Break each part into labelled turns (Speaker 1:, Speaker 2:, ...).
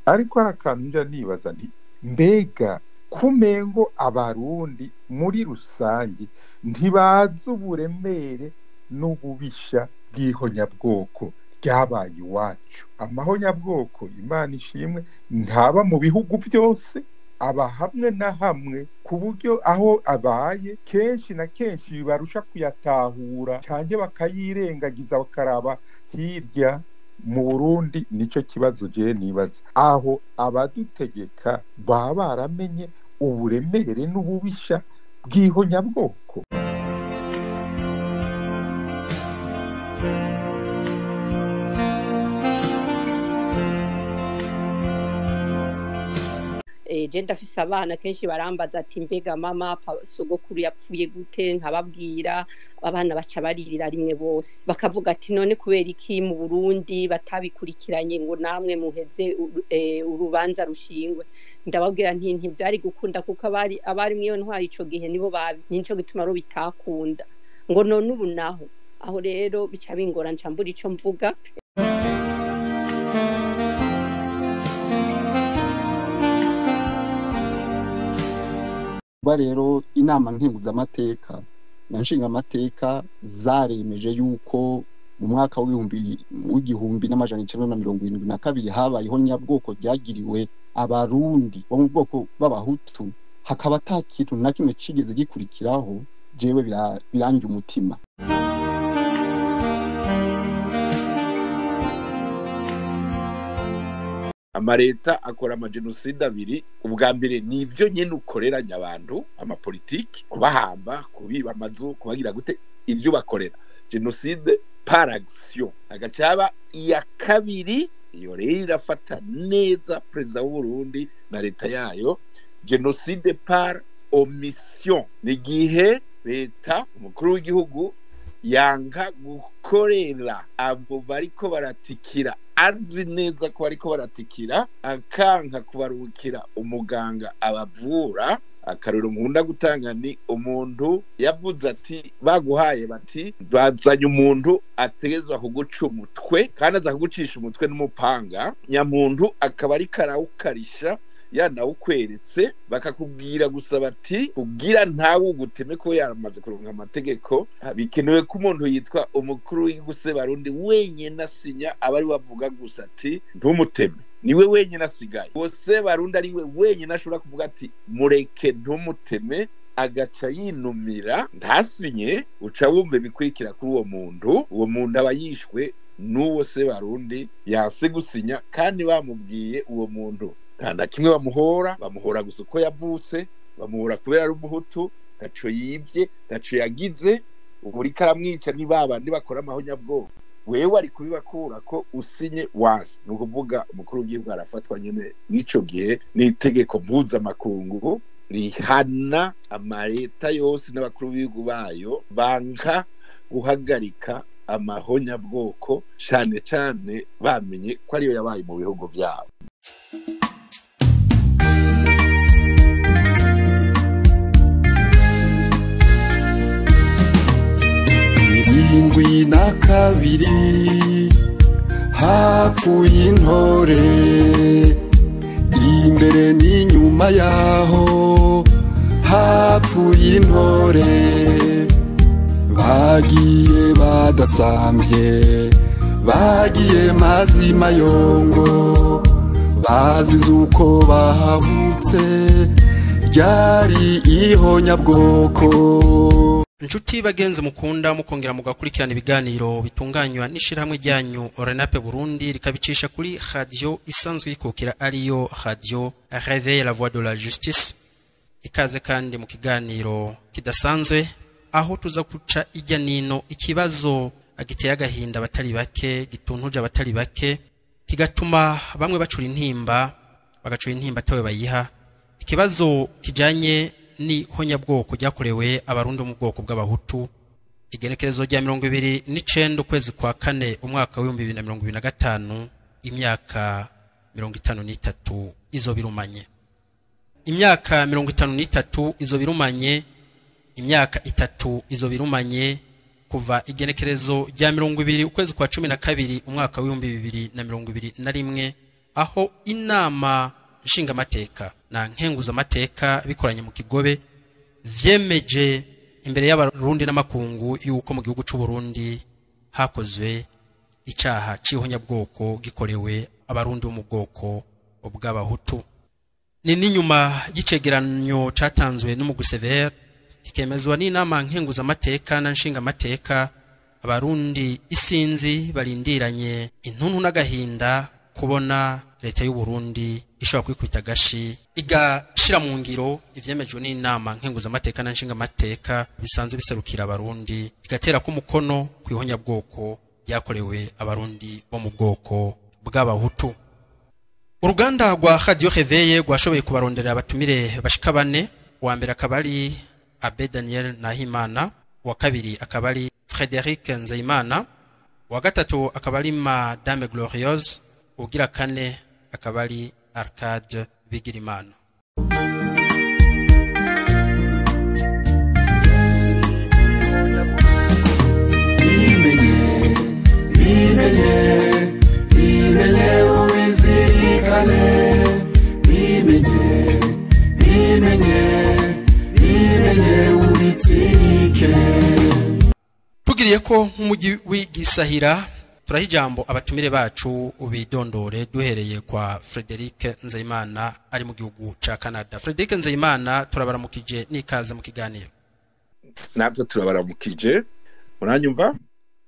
Speaker 1: ariko arakantu nja nibaza nti mbega kumengo abarundi muri rusange ntibazi uburemere n'ububisha bw'ihonyabwoko ryabaye iwacu. Amahonyabwoko Imana ishimwe ntaba mu bihugu byose, aba hamwe na hamwe, ku buryo aho abaye kenshi na kenshi bibarusha kuyatahura cyane bakayirengagiza bakaraba hirya. Mu Burundi nico kibazo je nibaza, aho abadutegeka baba baramenye uburemere n'ububisha bw'ihonyabwoko.
Speaker 2: Je ndafise abana kenshi barambaza ati mbega mama sogokuru yapfuye gute, nkababwira. Abana baca baririra rimwe bose bakavuga ati none kubera iki mu Burundi batabikurikiranye ngo namwe muheze urubanza rushingwe. Ndababwira nti ntivyari gukunda kuko abari mwiyo ntwari ico gihe nibo babi, nico gituma ro bitakunda ngo none ubu naho. Aho rero bica bingora ncambura ico mvuga.
Speaker 3: Rero inama nkenguzamateka na nshingamateka zaremeje yuko mu mwaka w'igihumbi n'amajana 1972 habayeho nyabwoko ryagiriwe abarundi bo mu bwoko b'abahutu, hakaba ata kintu na kimwe cigeze gikurikiraho. Jewe birangi umutima.
Speaker 4: Amareta akora amagenocide abiri. Ubwa mbere nivyo nyene ukoreranya abantu, amapolitiki, kubahamba, kubiba amazu, kubagira gute, ivyo bakorera genocide par action. Agacaba iya kabiri, iyo rero irafata neza perezida w'u Burundi na leta yayo, genocide par omission. Ni gihe leta umukuru w'igihugu yanka gukorera abo bariko baratikira, azi neza ko bariko baratikira, akanka kubarukira umuganga abavura. Akarero nkunda gutanga ni umuntu yavuze ati baguhaye bati bazanye umuntu ategezwa kuguca umutwe kandi aza kugucisha umutwe n'umupanga, nyamuntu akaba ari karawukarisha yanawukweretse, bakakubwira gusa bati kugira ntawe uguteme ko yaramaze kuronka amategeko. Bikenewe ko umuntu yitwa umukuru w'igihugu Barundi wenyene asinya, abari bavuga gusa ati ntumuteme, niwe wenyene asigaye. Bose Barundi ari we wenyene ashobora kuvuga ati mureke ntumuteme, agaca yinumira ntasinye. Uca wumve bikurikira kuri uwo muntu aba yishwe n'uwo Barundi yanse gusinya, kandi bamubwiye uwo muntu nta kimwe bamuhora gusa uko yavutse, bamuhora kubera ari umuhutu, gaco yivye, gaco yagize. Ubu uriko aramwica ni babandi bakora amahonyabwoko, wewe ari kubibakura ko usinye wansi. Ni ukuvuga umukuru w'igihugu arafatwa nyene n'ico gihe n'itegeko mpuzamakungu rihana amareta yose n'abakuru b'ibihugu bayo banka guhagarika amahonyabwoko, cane cane bamenye ko ariyo yabaye mu bihugu vyabo.
Speaker 5: Indwi na kabiri hapfuye intore, imbere n'inyuma yaho hapfuye intore. Bagiye badasambye, bagiye mazima yongo, bazize uko bahavutse, ryari ihonyabwoko.
Speaker 6: Nshuti bagenzi mukunda mukongera mugakurikirana ibiganiro bitunganywa n'ishirahamwe ryanyu Renape Burundi, rikabicisha kuri radio isanzwe yikukira ariyo radio Réveil la voix de la justice. Ikaze kandi mu kiganiro kidasanzwe aho tuza kuca ijya nino ikibazo agiteye agahinda batari bake, gituntuje abatari bake, kigatuma bamwe bacura intimba, bagacura intimba tawe bayiha. Ikibazo kijanye ni honyabwoko ryakorewe abarundi mu bwoko bw'abahutu, igenekerezo rya 29 ukwezi kwa kane umwaka wa 2025, imyaka 53 izobirumanye. Imyaka 53 izobirumanye, imyaka 3 izobirumanye kuva igenekerezo rya 20 ukwezi kwa 12 umwaka wa 2021 aho inama nshingamateka na nkenguzamateka bikoranye mu Kigobe vyemeje imbere y'abarundi n'amakungu yuko mu gihugu c'u Burundi hakozwe icyaha cy'ihonyabwoko gikorewe abarundi bo mu bwoko bw'abahutu. Ni n'inyuma y'icegeranyo catanzwe n'umugwi Severe kikemezwa n'inama nkenguzamateka na nshingamateka, abarundi isinzi barindiranye intuntu n'agahinda kubona leta y'u Burundi ishobora kwikubita gashi igashira mu ngiro ivyemejwe n'inama nkenguzamateka na nshingamateka bisanzwe biserukira abarundi, igatera ko umukono kwihonyabwoko yakorewe abarundi bo mu bwoko bw'abahutu. Uruganda rwa Radio Réveil rwashoboye kubaronderera abatumire bashika bane. Wa mbere akabari Abe Daniel Nahimana, wa kabiri akabari Frédéric Nzeyimana, wa gatatu akabari Madame Glorieuse, ugira kane akabari Arcade Bigirimana. Tugiriye ko nk'umugi w'igisahira turahijambo abatumire bacu ubidondore duhereye kwa Frédéric Nzeyimana ari mu gihugu ca Canada. Frédéric Nzeyimana turabaramukije n'ikaze mu kiganiro.
Speaker 4: Natwe turabaramukije, muranyumva?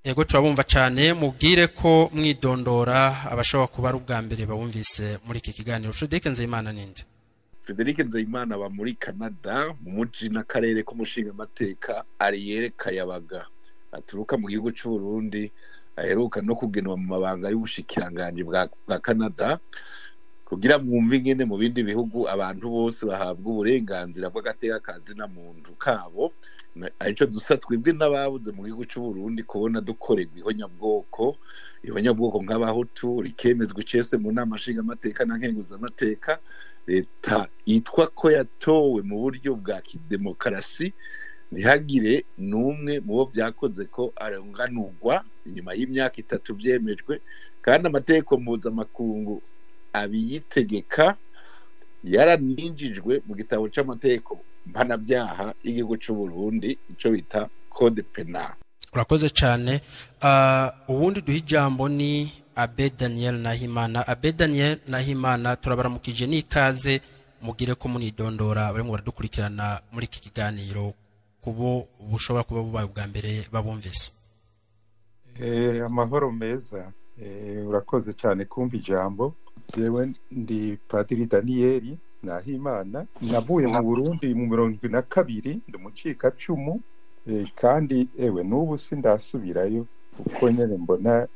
Speaker 6: Yego turabumva cyane, mubwire ko mwidondora abashobora kuba ari ubwa mbere bawumvise muri iki kiganiro. Frédéric Nzeyimana ninde?
Speaker 4: Frédéric Nzeyimana aba muri Canada mu muji n'akarere k'umushingamateka Ariel Kayabaga, aturuka mu gihugu cy'u Burundi, aheruka no kugenwa mu mabanga y'ubushikiranganje bwa Canada, kugira mwumve ingene mu bindi bihugu abantu bose bahabwa uburenganzira bw'agateka kazina muntu kabo. Arico dusa twebwe n'ababuze mu gihugu cy'u Burundi kubona dukorerwa ihonyabwoko nk'abahutu rikemezwa icese mu nama nshingamateka na nkenguzamateka. Leta yitwa ko yatowe mu buryo bwa kidemokarasi, ntihagire n'umwe mu bo vyakoze ko arenganurwa inyuma y'imyaka 3 vyemejwe, kandi amategeko mpuzamakungu abiyitegeka yaraninjijwe mu gitabo c'amategeko mpanavyaha y'igihugu c'u Burundi, ico bita Code Penal.
Speaker 6: Urakoze cyane. Ubundi duhijambo ni Abe Daniel Nahimana. Abe Daniel Nahimana turabaramukije n'ikaze, mugire ko munidondora bari mu baradukurikirana muri iki kiganiro kubo bushobora kuba bubaye ubwa mbere babumvise.
Speaker 1: Amahoro meza. Urakoze cyane kumva ijambo. Jewe ndi Padiri Daniel Nahimana, navuye mu Burundi mu 2022 ndi mucika cumu, kandi n'ubu sindasubirayo kuko nyene mbona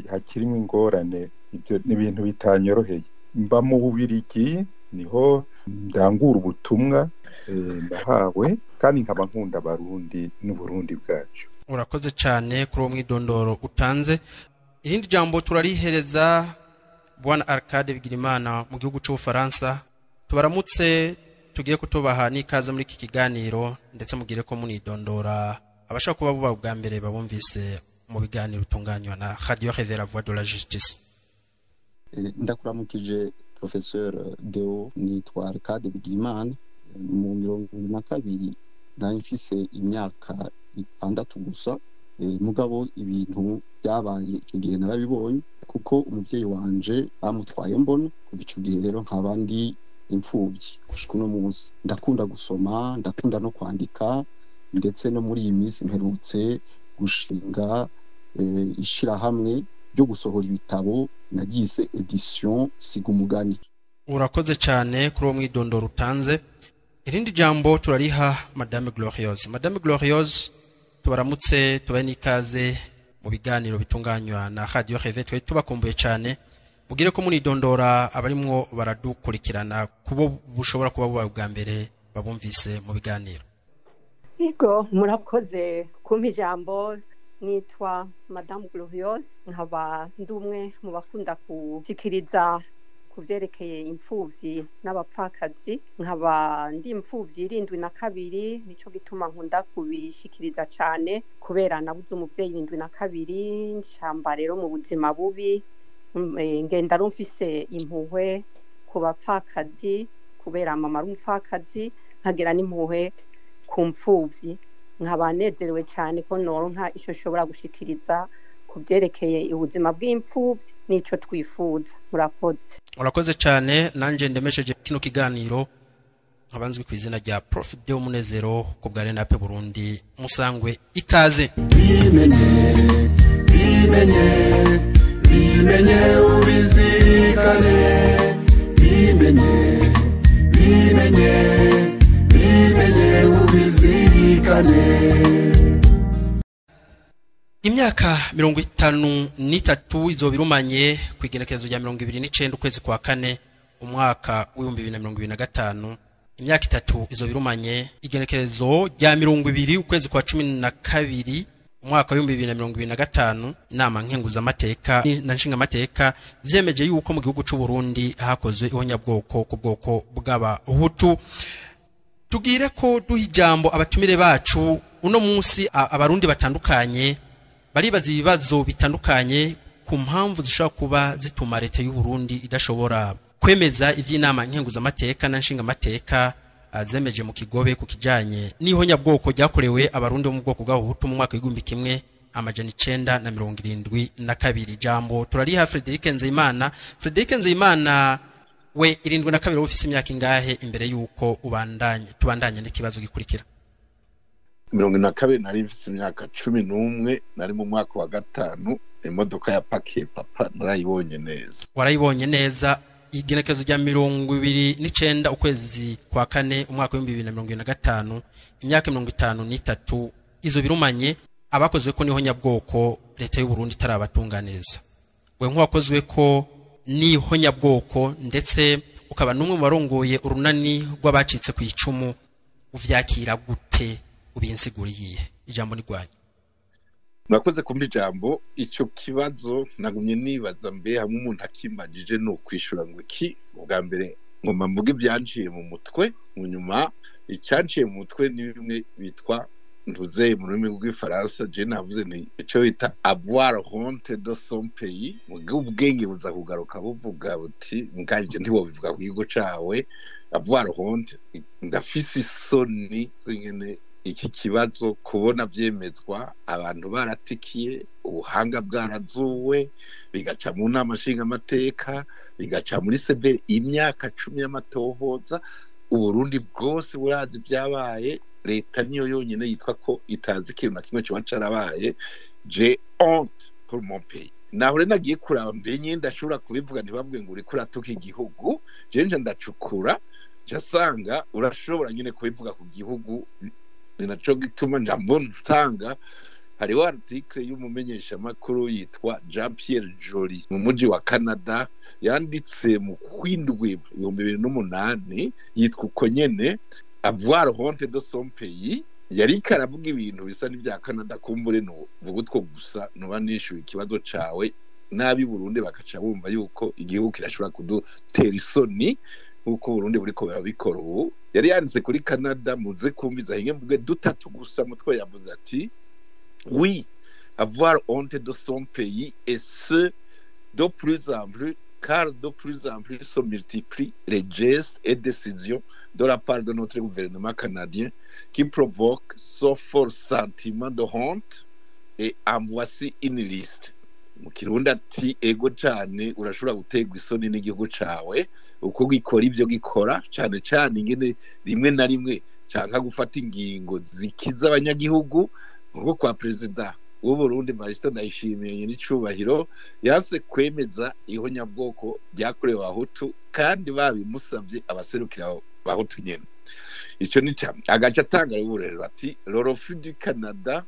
Speaker 1: hakirimo ingorane. Ibyo ni ibintu bitanyoroheye. Mba mu Bubirigi niho ndangura ubutumwa ndahawe, kandi nkaba nkunda abarundi n'Uburundi bwacu.
Speaker 6: Urakoze cyane kuri uwo mwidondoro utanze. Irindi jambo turarihereza Bwana Arcade Bigirimana mu gihugu cy'u Faransa. Tubaramutse, tugiye kutubaha n'ikaze muri iki kiganiro, ndetse mugire ko munidondora abashaka kuba buba ubwa mbere babumvise mu biganiro bitunganywa na Radio Réveil la Voix de la Justice.
Speaker 3: Ndakuramukije Professeur Deo, nitwa Arcade Bigirimana. Mu 2022 nari mfise imyaka 6 gusa, mugabo ibintu byabaye icyo gihe narabibonye kuko umuvyeyi wanje bamutwaye mbona. Kuva icyo gihe rero nk'abandi imfuvyi gushika uno munsi ndakunda gusoma, ndakunda no kwandika, ndetse no muri iyi minsi mperutse gushinga ishirahamwe ryo gusohora ibitabo nagize edition Sigumugani.
Speaker 6: Urakoze cyane kuri uwo mwidondoro utanze. Irindi jambo turariha Madame Glorieuse. Madame Glorieuse tubaramutse, tubaye n'ikaze mu biganiro bitunganywa na Radio Réveil. Twe tubakumbuye cyane, mugire ko munidondora abarimwo baradukurikirana kubo bushobora kuba bubaye ubwa mbere babumvise mu biganiro.
Speaker 2: Yego, murakoze kumpa ijambo. Nitwa Madame Glorieuse, nkaba ndumwe mu bakunda kushikiriza kuvyerekeye imfuvyi n'abapfakazi. Nkaba ndi imfuvyi 72, nico gituma nkunda kubishikiriza cyane, kubera nabuze umuvyeyi 72, ncamba rero mu buzima bubi, ngenda rumfise impuhwe ku bapfakazi kubera mama ari umupfakazi nkagira n'impuhwe ku mfuvyi nkabanezerewe cyane ko noronka ico shobora gushikiriza kubyerekeye ubuzima bw'imfuvyi nico twifuza.
Speaker 6: Urakoze cyane nanje ndemesheje kino kiganiro abanzwe ku izina rya Prof Deo Munezero ku bwa RENAP Burundi musangwe ikaze.
Speaker 5: Bimenye ubizirikane bimenye ubizirikane.
Speaker 6: Imyaka 53 izobirumanye kwigenekerezo rya 29 ukwezi kwa kane umwaka w'2025. Imyaka 3 izobirumanye igenekerezo rya 20 ukwezi kwa 12 umwaka w'2025. Inama nkenguzamateka na nshingamateka vyemeje yuko mu gihugu c'u Burundi hakozwe ihonyabwoko ku bwoko bw'abahutu. Tugire ko duha ijambo abatumire bacu uno munsi. Abarundi batandukanye baribaza ibibazo bitandukanye ku mpamvu zishobora kuba zituma leta y'u Burundi idashobora kwemeza ivy'inama nkenguzamateka na nshingamateka zemeje mu Kigobe ku kijanye n'ihonyabwoko ryakorewe abarundi bo mu bwoko bw'abahutu mu mwaka w'1972. Jambo turariha Frederic Nzeyimana. Frederic Nzeyimana, we 72 ufise imyaka ingahe imbere yuko tubandanye n'ikibazo gikurikira?
Speaker 4: 72 nari mfise imyaka 11 nari mu mwaka wa gatanu. Imodoka ya pake papa narayibonye neza.
Speaker 6: Warayibonye neza igenekezo rya 29 ukwezi kwa kane umwaka w'2025. Imyaka 53 izo birumanye abakozwe ko n'ihonyabwoko leta y'u Burundi tarabatunganeza. We nk'uwakozwe ko n'ihonyabwoko ndetse ukaba numwe mu barongoye urunani rw'abacitse ku icumu, uvyakira gute ubinsiguriye? Ijambo ni rwanyu.
Speaker 4: Murakoze kumpa ijambo. Icyo kibazo nagumye nibaza mbe hamwe umuntu akimbagije no kwishura ngo iki. Ubwa mbere ngoma mvuge byanciye mu mutwe, mu nyuma icyanciye mu mutwe ni bimwe bitwa ntuze mu rurimi rw'ifaransa. Je navuze ni icyo bita avoir honte de son pays. Ubwenge buza kugaruka buvuga buti nganje ntiwobivuga ku gihugu cawe. Avoir honte, ndafise isoni zingene iki kibazo kubona vyemezwa abantu baratikiye, ubuhanga bwarazuwe, bigaca mu nama nshingamateka, bigaca muri sebere imyaka 10 y'amatohoza. Uburundi bwose burazi byabaye, leta niyo yonyine yitwa ko itazi ikintu na kimwe cyo carabaye. J'ai honte pour mon pays. Naho rero nagiye kuraba mbenye ndashobora kubivuga ntibabwe ngo uri kuratuka igihugu. Je ndacukura jasanga urashobora nyine kubivuga ku gihugu. Ninaco gituma njambona ntanga hariho article y'umumenyesha makuru yitwa Jean Pierre Joly mu muji wa Canada yanditse mu kwindwi 2008 yitwa uko nyene avoir honte de son pays. Yari karavuga ibintu bisa n'ibya Canada kumbure no vuga utwo gusa no banishyuye ikibazo cawe nabi Burundi bakaca bumva yuko igihugu kirashobora kudutera isoni uko Burundi buriko barabikora. Ubu yari yanditse kuri Canada muze kumviza hinge mvuge dutatu gusa mutwe yavuze ati oui, avoir honte de son pays et ce de plus en plus, car de plus en plus se multiplient les gestes et décisions de la part de notre gouvernement canadien qui provoquent ce fort sentiment de honte, et en voici une liste. Mu Kirundi ati ego cyane urashobora gutegwa isoni n'igihugu cawe uko gikora ivyo gikora, cyane cyane ingene rimwe na rimwe canka gufata ingingo zikiza abanyagihugu. Nkuko kwa president w'u Burundi Mariste Ndayishimiye n'icubahiro yase kwemeza ihonyabwoko ryakorewe abahutu kandi babimusavye abaserukira abahutu nyene. Ico ni cyane agaca atanga y'uburero ati le refus du Canada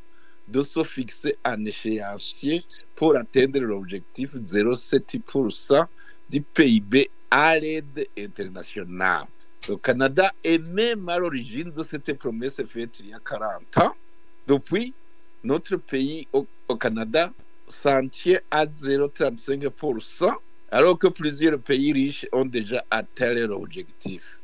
Speaker 4: de se fixer un échéancier pour atteindre l'objectif 0,7% du PIB à l'aide internationale. Le Canada est même à l'origine de cette promesse faite il y a 40 ans. Depuis, notre pays au Canada s'en tient à 0,35%, alors que plusieurs pays riches ont déjà atteint leur objectif.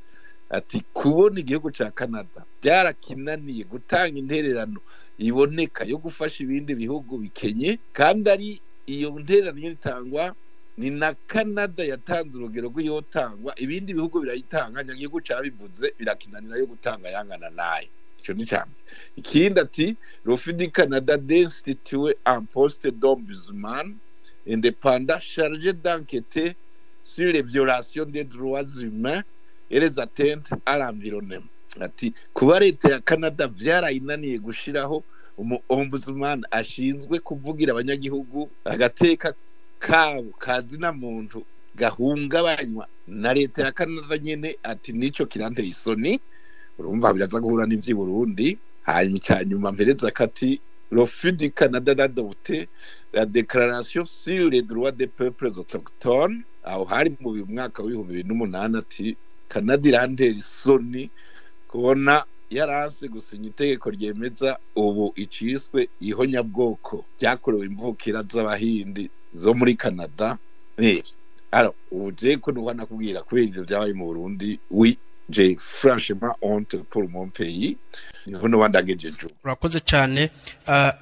Speaker 4: Ati kubona igihugu ca Canada byarakinaniye gutanga intererano iboneka yo gufasha ibindi bihugu bikenye, kandi ari iyo ntererano itangwa ni na Canada yatanze urugero rw'iyotangwa ibindi bihugu birayitanga nyagihugu cabivuze birakinanira yo gutanga yangana nayo ico ni cyane ikindi ati l'Office du Canada d'instituer un poste d'ombudsman indépendant chargé d'enquêter sur les violations des droits humains et les atteintes à l'environnement ati kuba leta ya Canada vyarayinaniye gushiraho ombudsman ashinzwe kuvugira abanyagihugu agateka kabo kazina muntu gahungabanywa na leta ya Canada nyene ati nico kiranteye isoni urumva biraza guhura n'ivyi Burundi hanyuma cyanyuma mpereza kati l'Office du Canada d'adopter la déclaration sur les droits des peuples autochtones aho hari mu mwaka wa 2008 ati Canada irantera isoni kubona yarase gusinya itegeko ryemeza ubu iciswe ihonyabwoko ryakorewe imvukira z'abahindi zo muri Canada alors uje ko nuhana kubwira kubera ivyo byabaye mu Burundi oui j'ai franchement honte pour mon pays niho wandagejeje
Speaker 6: urakoze cyane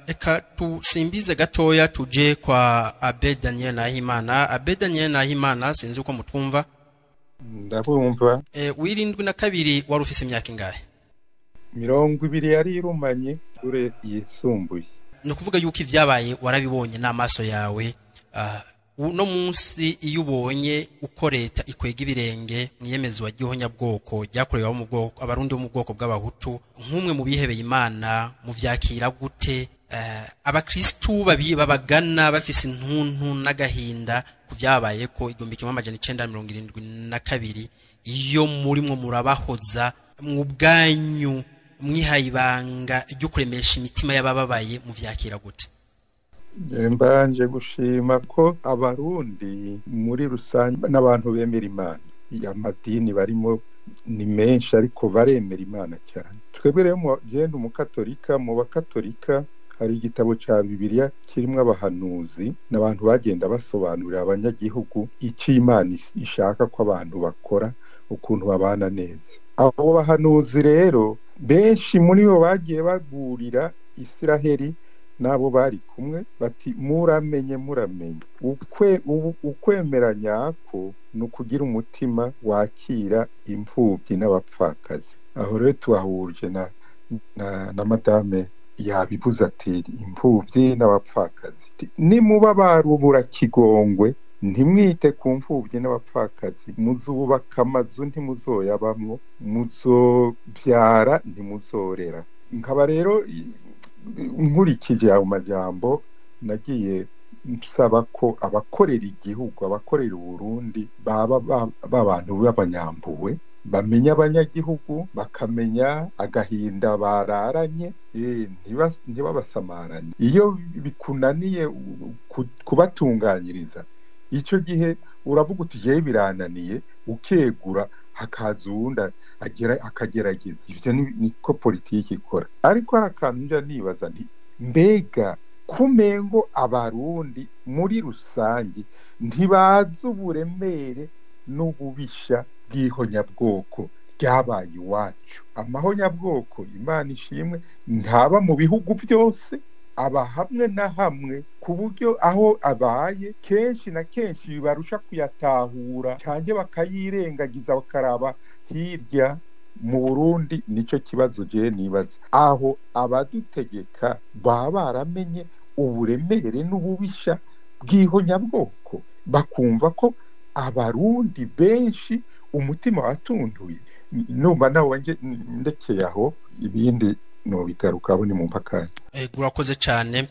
Speaker 6: reka tusimbize gatoya tuje kwa Abe Daniel Nahimana Abe Daniel Nahimana sinzi uko mutwumva
Speaker 1: ndabumva
Speaker 6: wirindwi na kabiri wari ufise imyaka ingahe
Speaker 1: 20 yari irumanye ure yisumbuye
Speaker 6: no kuvuga yuko ivyabaye warabibonye n'amaso yawe no munsi iyo ubonye uko leta ikwega ibirenge mwiyemezo wa gihonyabwoko ryakorewe mu bwoko abarundi bo mu bwoko bw'abahutu nk'umwe mu bihebeye Imana mu vyakira gute abakristu babagana bafise intuntu n'agahinda kuvyabaye ko 1972 iyo muri mwo murabahoza mu bwanyu mwihayibanga ryo kuremesha imitima y'abababaye mu vyakira gute
Speaker 1: mbanje gushima ko abarundi muri rusange n'abantu bemera Imana amadini barimo ni menshi ariko baremera Imana cyane twebwe rero genda umukatolika mu bakatolika hari igitabo ca Bibiliya kirimo abahanuzi n'abantu bagenda basobanurira abanyagihugu icyo Imana ishaka ko abantu bakora ukuntu babana neza abo bahanuzi rero benshi muri bo bagiye bagurira Isiraheli nabo bari kumwe bati muramenye ukwemera nyako nukugira umutima wakira imfubyi n'abapfakazi aho rero tuhahurije na madame yabivuze ati imfubyi n'abapfakazi nimuba barubura kigongwe ntimwite ku mfubyi n'abapfakazi muzubaka amazu ntimuzoyabamwo muzobyara ntimuzorera nkaba rero nkurikije ayo majambo nagiye nsaba ko abakorera igihugu abakorera Burundi baba babantu b'abanyambuwe bamenya abanyagihugu bakamenya agahinda bararanye ntibabasamarane iyo bikunaniye kubatunganyiriza icyo gihe uravuga uti je birananiye ukegura hakaza uwundi akagerageza ivyo niko politiki ikora ariko harakantu nja nibaza nti mbega kumengo abarundi muri rusange ntibazi uburemere n'ububisha bw'ihonyabwoko ryabaye iwacu amahonyabwoko Imana ishimwe ntaba mu bihugu byose aba hamwe na hamwe ku buryo aho abaye kenshi na kenshi bibarusha kuyatahura cyane bakayirengagiza bakaraba hirya mu Burundi nico kibazo je nibaza aho abadutegeka baba baramenye uburemere n'ububisha bw'ihonyabwoko bakumva ko abarundi benshi umutima watunduye numva nawe ndekeye aho ibindi no bigaruka abo ni mu mpakanye
Speaker 6: urakoze cyane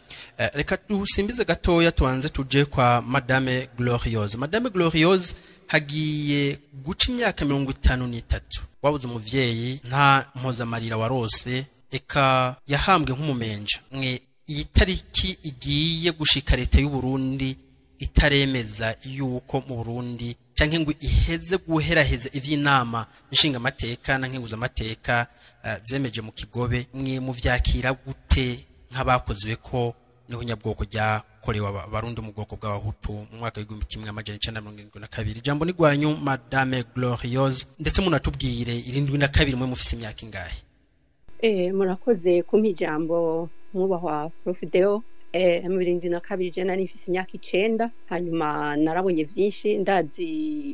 Speaker 6: reka dusimbize gatoya tuanze tuje kwa Madame Gloriose Madame Gloriose hagiye guca imyaka 53 wabuze umuvyeyi nta mpozamarira warose eka yahambwe nk'umumenja mwe iyi tariki igiye gushika leta y'u Burundi itaremeza yuko mu Burundi canke ngo iheze guheraheza ivy'inama nshinga amateka na nkenguza amateka zemeje mu Kigobe mwe mu vyakira gute nk'abakozwe ko niho nyabwoko ryakorewe abarundi mu bwoko bw'abahutu mu mwaka wa 1972 jambo ni gwanyu Madame Gloriose ndetse munatubwire 72 mwe mufise imyaka ingahe
Speaker 2: murakoze kumpa ijambo mwubahwa Prof Deo mu 2002 je nari mfise imyaka 9 hanyuma narabonye vyinshi ndazi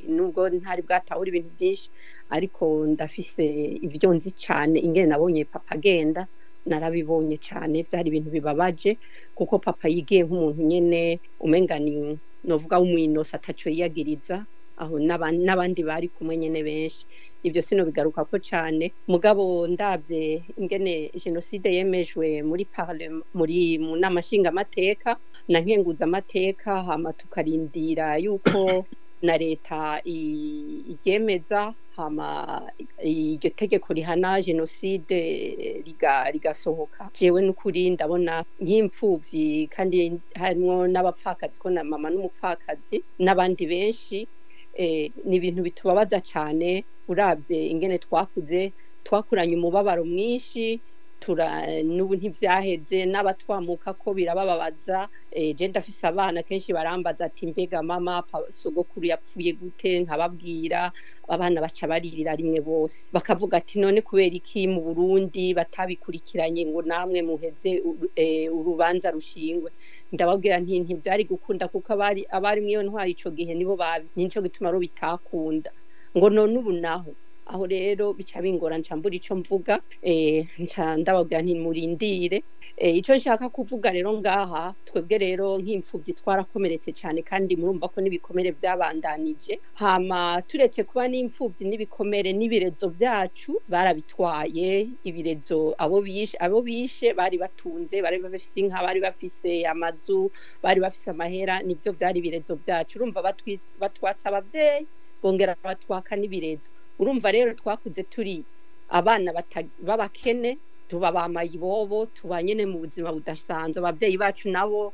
Speaker 2: nubwo ntari bwatahura ibintu byinshi ariko ndafise ivyo nzi cyane ingene nabonye papa agenda narabibonye cyane byari ibintu bibabaje kuko papa yigiye nk'umuntu nyene umengani novuga umwinosa ataco yiyagiriza aho n'abandi bari kumwe nyene benshi ibyo sino bigaruka ko cyane mugabo ndavye ingene genocide yemejwe muri mu namashinga amateka na nkenguza amateka hama tukarindira yuko na leta igemeza hama iryo tegeko rihana genocide rigasohoka jewe n'ukuri ndabona nk'imfuvyi kandi harimo n'abapfakazi ko na mama n'umupfakazi n'abandi benshi ni ibintu bitubabaza cyane uravye ingene twakuranye umubabaro mwinshi n'ubu ntivyaheze n'abatwamuka ko birabababaza je ndafise abana kenshi barambaza ati mbega mama sogokuru yapfuye gute nkababwira abana baca baririra rimwe bose bakavuga ati none kubera iki mu Burundi batabikurikiranye ngo namwe muheze urubanza rushingwe ndababwira nti byari gukunda kuko abari mwiyo ntwari ico gihe nibo babi nico gituma ro bitakunda ngo none ubu naho aho rero bica bingora ncambura ico mvuga nca ndababwira nti murindire ico nshaka kuvuga rero ngaha twebwe rero nk'imfuvyi twarakomeretse cyane kandi murumva ko nibikomere byabandanije hama turetse kuba n'imfuvyi nibikomere nibirezo byacu barabitwaye ibirezo abo bishe bari batunze bari bafise inka bari bafise amazu bari bafise amahera nivyo byari ibirezo byacu urumva batwatsa abavyeyi bongera batwaka n'ibirezo urumva rero twakuze turi abana babakene tuba bamayibobo tubanyene mu buzima budasanzwe abavyeyi bacu nabo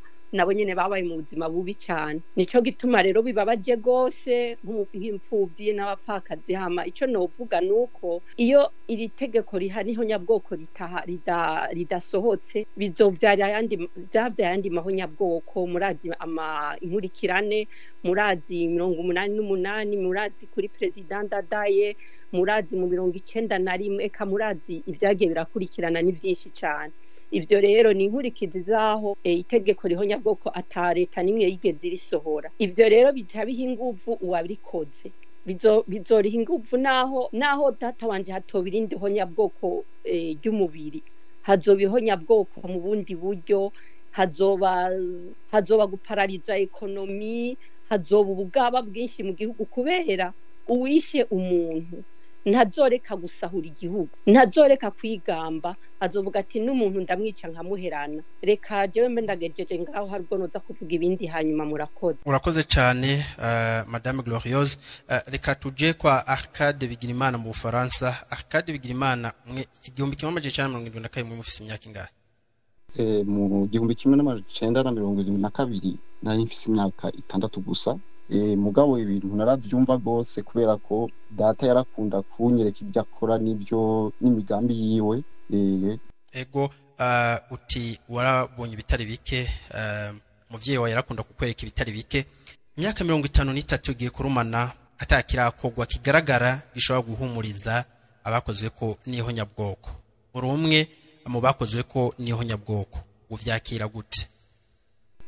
Speaker 2: nyene babaye mu buzima bubi cyane nico gituma rero bibabaje gose nk'imfuvyi n'abapfakazi hama ico novuga nuko iyo iri tegeko rihaniho nyabwoko ridasohotse bizovyara yandi maho nyabwoko murazi inkurikirane murazi 88 murazi kuri president Ndadaye murazi mu 91 eka murazi ibyagiye birakurikirana ni byinshi cyane ivyo rero ni inkurikizi zaho itegeko rihonya bwoko atareta nimwe yigeze irisohora ivyo rero bitabiha inguvu uwabikoze bizoriha inguvu naho data wanje hatobirindi honya bwoko ry'umubiri hazobihonya bwoko mu bundi buryo hazoba guparariza ekonomi hazoba ubugaba bwinshi mu gihugu kubera uwishe umuntu ntazoreka gusahura igihugu ntazoreka kwigamba azovuga ati n'umuntu ndamwica nkamuherana reka jewe mbe ndagejeje ngaho harwo noza kuvuga ibindi hanyuma
Speaker 6: murakoze cyane madame Glorieuse reka tuje kwa Arcade Bigirimana mu Bufaransa Arcade Bigirimana mwe 1972 mufise imyaka ingahe
Speaker 3: mu 1972 nari mfise imyaka 6 gusa mugabo ibintu naravyumva gose kubera ko data yarakunda kunyereka ibyo akora n'ibyo n'imigambi yiwe
Speaker 6: ego uti warabonye bitari bike muvyeyi wawe yarakunda kukwereka ibitari bike imyaka 53 giye kurumana atakirakogwa kigaragara gishobora guhumuriza abakozwe ko niho nyabwoko urumwe mu bakozwe ko niho nyabwoko uvyakira gute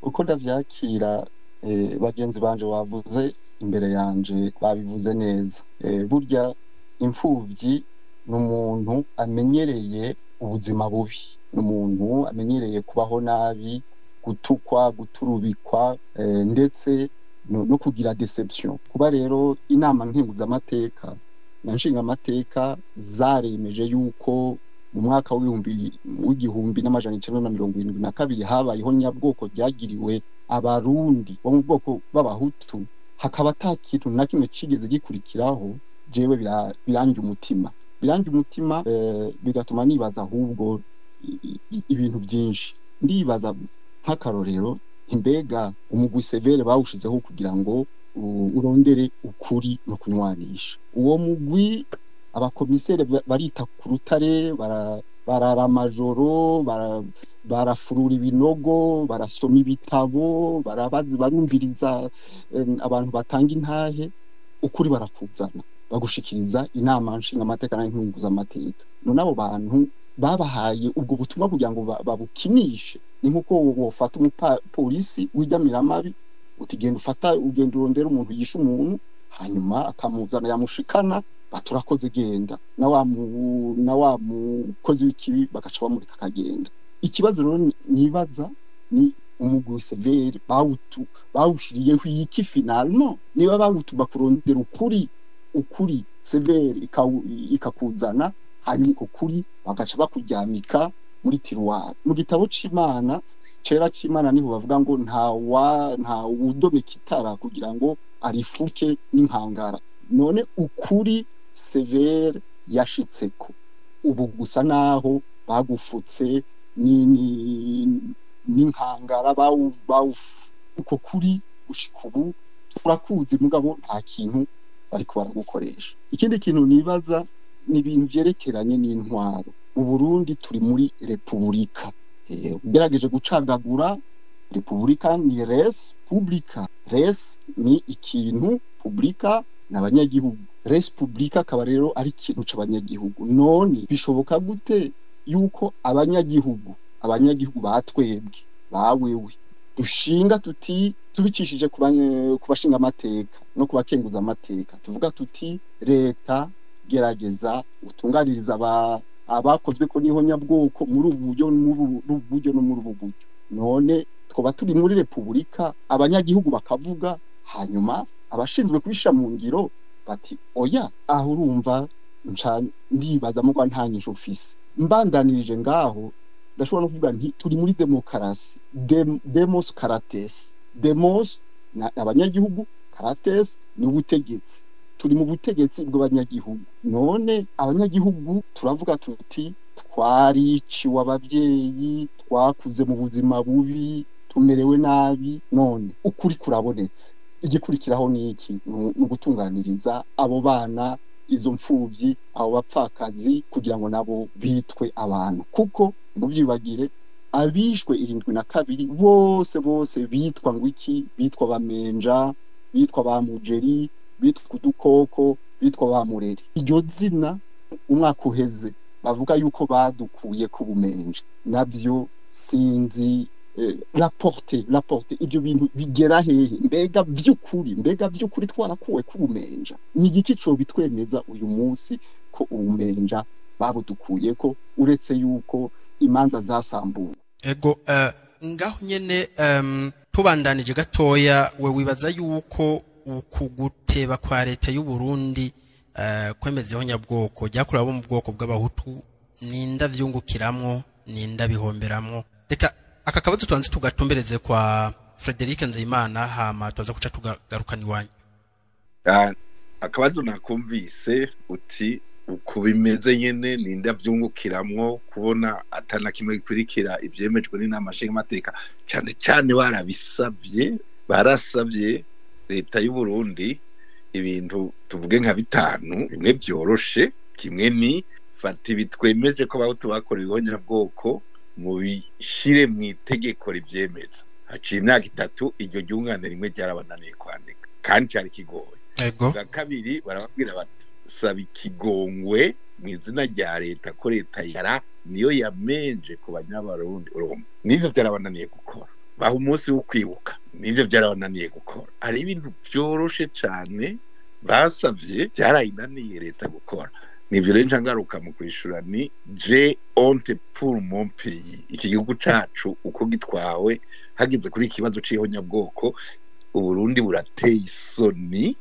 Speaker 3: uko ndavyakira bagenzi banje bavuze imbere yanje babivuze neza burya imfuvyi n'umuntu amenyereye ubuzima bubi n'umuntu amenyereye kubaho nabi gutukwa guturubikwa ndetse no kugira deception kuba rero inama nkenguza amateka na nshinga amateka zaremeje yuko mu mwaka w'igihumbi n'amajana 1972 habayeho nyabwoko ryagiriwe abarundi bo mu bwoko b'abahutu hakaba atakintu na kimwe cigeze gikurikiraho jewe birangi umutima bigatuma nibaza ahubwo ibintu byinshi ndibaza nk'akarorero imbega umugwi severe bawushizeho kugira ngo urondere ukuri no kunywanisha uwo mugwi abakomisere barita ku rutare barara amajoro barafurura ibinogo barasoma ibitabo barumviriza abantu batanga intahe ukuri barakuzana bagushikiriza inama nshinga amateka n'inkunguza amateka none abo bantu babahaye ubwo butumwa kugira ngo babukinishe. Ni nkuko wofata umupolisi w'ijyamiramabi ugenda urondera umuntu yishe umuntu hanyuma akamuzana yamushikana baturakoze genda na wa mukozi w'ikibi bagaca bamurika akagenda. Ikibazo rero nibaza ni umugwi severe bawushiriyeho iki finalement niba bawutuma kurondera ukuri severe ikakuzana hanyuma ukuri bagaca bakuryamika muri tiruwari. Mu gitabo c'Imana cera c'Imana niho bavuga ngo nta udomeka itara kugira ngo arifuke n'inkangara. None ukuri severe yashitseko ubu gusa naho bagufutse n'inkangara uko kuri gushika ubu turakuzi mugabo nta kintu bariko baragukoresha. Ikindi kintu nibaza ni ibintu vyerekeranye n'intwaro. Mu Burundi turi muri repubulika, ugerageje gucagagura repubulika ni res publica. Res ni ikintu, publica n'abanyagihugu. Res publica akaba rero ari ikintu c'abanyagihugu. None bishoboka gute yuko abanyagihugu batwebwe bawewe dushinga tuti tubicishije ku bashinga amateka no kubakenguza amateka tuvuga tuti leta gerageza utunganiriza abakozwe ko niho nyabwoko muri ubu buryo no muri ubu buryo. None twoba turi muri repubulika abanyagihugu bakavuga hanyuma abashinzwe kubisha mu ngiro bati oya aho urumva ndibaza muko ntanyisho ufise. Mbandanirije ngaho ndashobora no kuvuga nti turi muri demokarasi. Demos karates, demos na abanyagihugu, karates ni ubutegetsi. Turi mu butegetsi bw'abanyagihugu. None abanyagihugu turavuga tuti twariciwe abavyeyi, twakuze mu buzima bubi, tumerewe nabi. None ukuri kurabonetse, igikurikiraho ni iki? Ni gutunganiriza abo bana, izo mfuvyi, abo bapfakazi kugira ngo nabo bitwe abantu. Kuko muvyibagire abishwe 72 bose bitwa ngo iki? Bitwa bamenja, bitwa ba mujeri, bitwa kudukoko, bitwa ba mureri. Iryo zina umwaka uheze bavuga yuko badukuye ku bumenja, navyo sinzi rapporte ibyo bintu bigera hehe? Mbega vy'ukuri twarakuwe ku bumenja? Ni igiki co bitwemeza uyu munsi ko ubumenja babudukuye ko uretse yuko imanza zasambuwe?
Speaker 6: Ego ngaho nyene tubandanije gatoya, we wibaza yuko ukuguteba kwa leta y'u Burundi kwemezeho nyabwoko ryakuraba bo mu bwoko bw'abahutu ninda vyungukiramwo ninda bihomberamwo? Reka aka kabazo twanze tugatumbereze kwa Frederic Nzeyimana hama twaza kuca tugarukana iwanyu.
Speaker 4: Akabazo nakumvise uti uko bimeze nyene ninda vyungukiramwo kubona atana kimwe gikurikira ivyemejwe n'inama nshingamateka, cane barasavye leta y'u Burundi ibintu tuvuge nka 5 bimwe byoroshe. Kimwe ni fata bitwemeje ko abahutu bakora ibihonyabwoko mu bishire mu itegeko rivyemeza. Haciye imyaka 3 iryo ryungane rimwe ryarabananiye kwandika kandi cyari kigoye. Bwa kabiri barababwira bati saba ikigongwe mu izina rya leta ko leta niyo yamenje ku banyabarundi. Nivyo byarabananiye gukora. Baho umunsi wo kwibuka nivyo byarabananiye gukora. Ari ibintu byoroshe cyane basavye byarayinaniye leta gukora. Nivyo rero ngaruka mu kwishura ni je honte pour mon pays. Iki gihugu cacu uko gitwawe hagize kuri ikibazo c'ihonyabwoko Uburundi burateye isoni.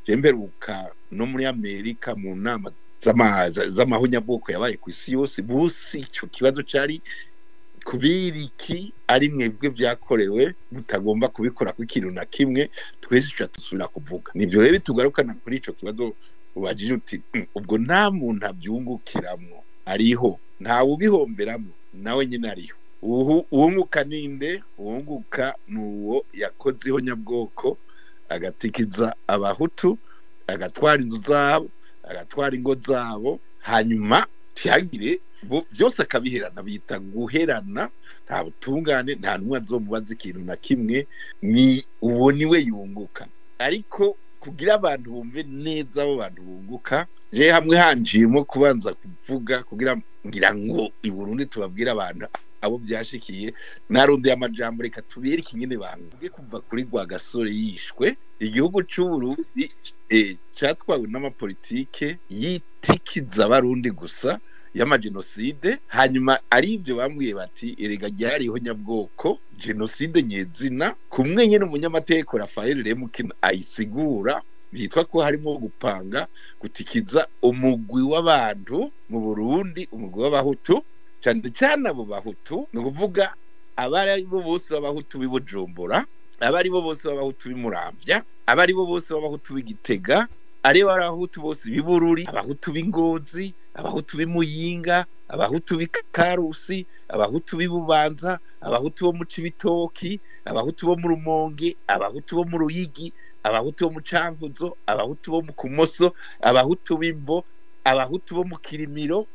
Speaker 4: Jemberuka no muri Amerika mu nama z'amahonyabwoko yabaye ku isi yose, busi ico kibazo cari kubiriki ari mwebwe vyakorewe mutagomba kubikora ku ikintu na kimwe, twese cyo tusubira kuvuga. Nivyo rero tugarukana kuri ico kibazo ubajije uti ubwo nta muntu abyungukiramwo ariho, nta ubihomberamwo nawe nyine ariho. Uwunguka ninde? Uwunguka nuwo yakozeho nyabwoko agatikiza abahutu, agatwara inzu zabo, agatwara ingo zabo, hanyuma tihagire byose akabiherana. Bita guherana, nta butungane, nta numwe azomubaza ikintu na kimwe. Ni uwo niwe yunguka. Ariko kugira abantu bumve neza abo bantu bunguka je hamwe hanjiyemo kubanza kuvuga kugira ngira ngo i Burundi tubabwira abantu abo byashikiye narundi amajambo reka tubere kinyene banguge kuva kuri Rwagasore yishwe igihugu cy'u Burundi catwawe n'amapolitike yitikiza abarundi gusa y'amagenocide hanyuma ari ibyo bambwiye bati erega ryariho nyabwoko genocide nyezina kumwe nyene umunyamateka Raphael Lemkin ayisigura byitwa ko harimo gupanga gutikiza umugwi w'abantu mu Burundi umugwi w'abahutu cyane cyane abo bahutu no kuvuga abari bo bose b'abahutu bibujumbura abari bo bose b'abahutu bimuramvya abari bo bose b'abahutu b'igitega ari barahutu bose bibururi abahutu b'ingozi abahutu b'imuyinga abahutu b'ikarusi abahutu b'Ibubanza abahutu bo mu Cibitoki abahutu bo mu Rumonge abahutu bo mu Ruyigi abahutu bo mu Cankuzo abahutu bo mu Kumoso abahutu b'Imbo abahutu bo mu Kirimiro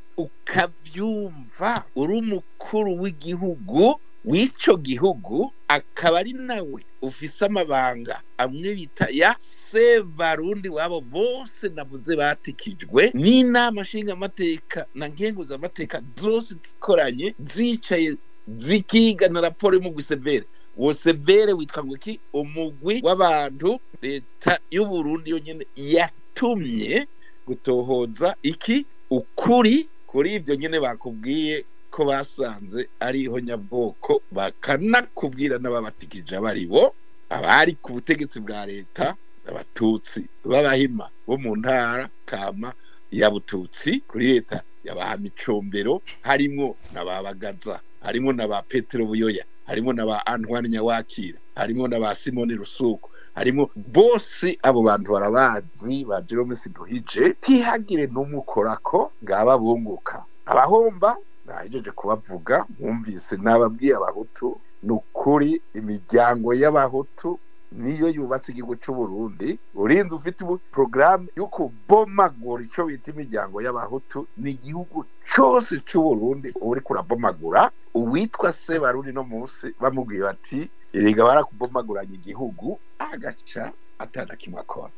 Speaker 4: ukavyumva uri umukuru w'igihugu w'ico gihugu akaba ari nawe ufise amabanga amwe bita ya Sebarundi wabo bose navuze batikijwe n'inama nshingamateka na nkenguzamateka zose zikoranye zicaye zikiga na raporo y'umugwi Severe uwo Severe witwa ngo iki umugwi w'abantu leta y'u Burundi yonyene yatumye gutohoza iki ukuri kuri ibyo nyene bakubwiye ko basanze ariho nyabwoko bakanakubwira n'ababatikije abaribo abari ku butegetsi bwa leta abatutsi b'abahima bo mu ntara kama ya Bututsi kuri leta y'abahama Icombero harimo n'ababagaza harimo n'aba Petero Buyoya harimo n'aba Antoine Nyawakira harimo n'aba Simone Rusuko harimo bose abo bantu barabazi ba Jerome Siduhije tihagire n'umukorako ngaba bunguka abahomba nahejeje kubavuga mwumvise nababwiye abahutu nukuri imiryango y'abahutu niyo yubatse igihugu cy'u Burundi urinze ufite programme yo kubomagura ico bita imiryango y'abahutu ni igihugu cyose cy'u Burundi uri kurabomagura uwitwa Sebarundi no munsi bamubwiye bati erega barakubomaguranye igihugu agaca atana kimwe akora.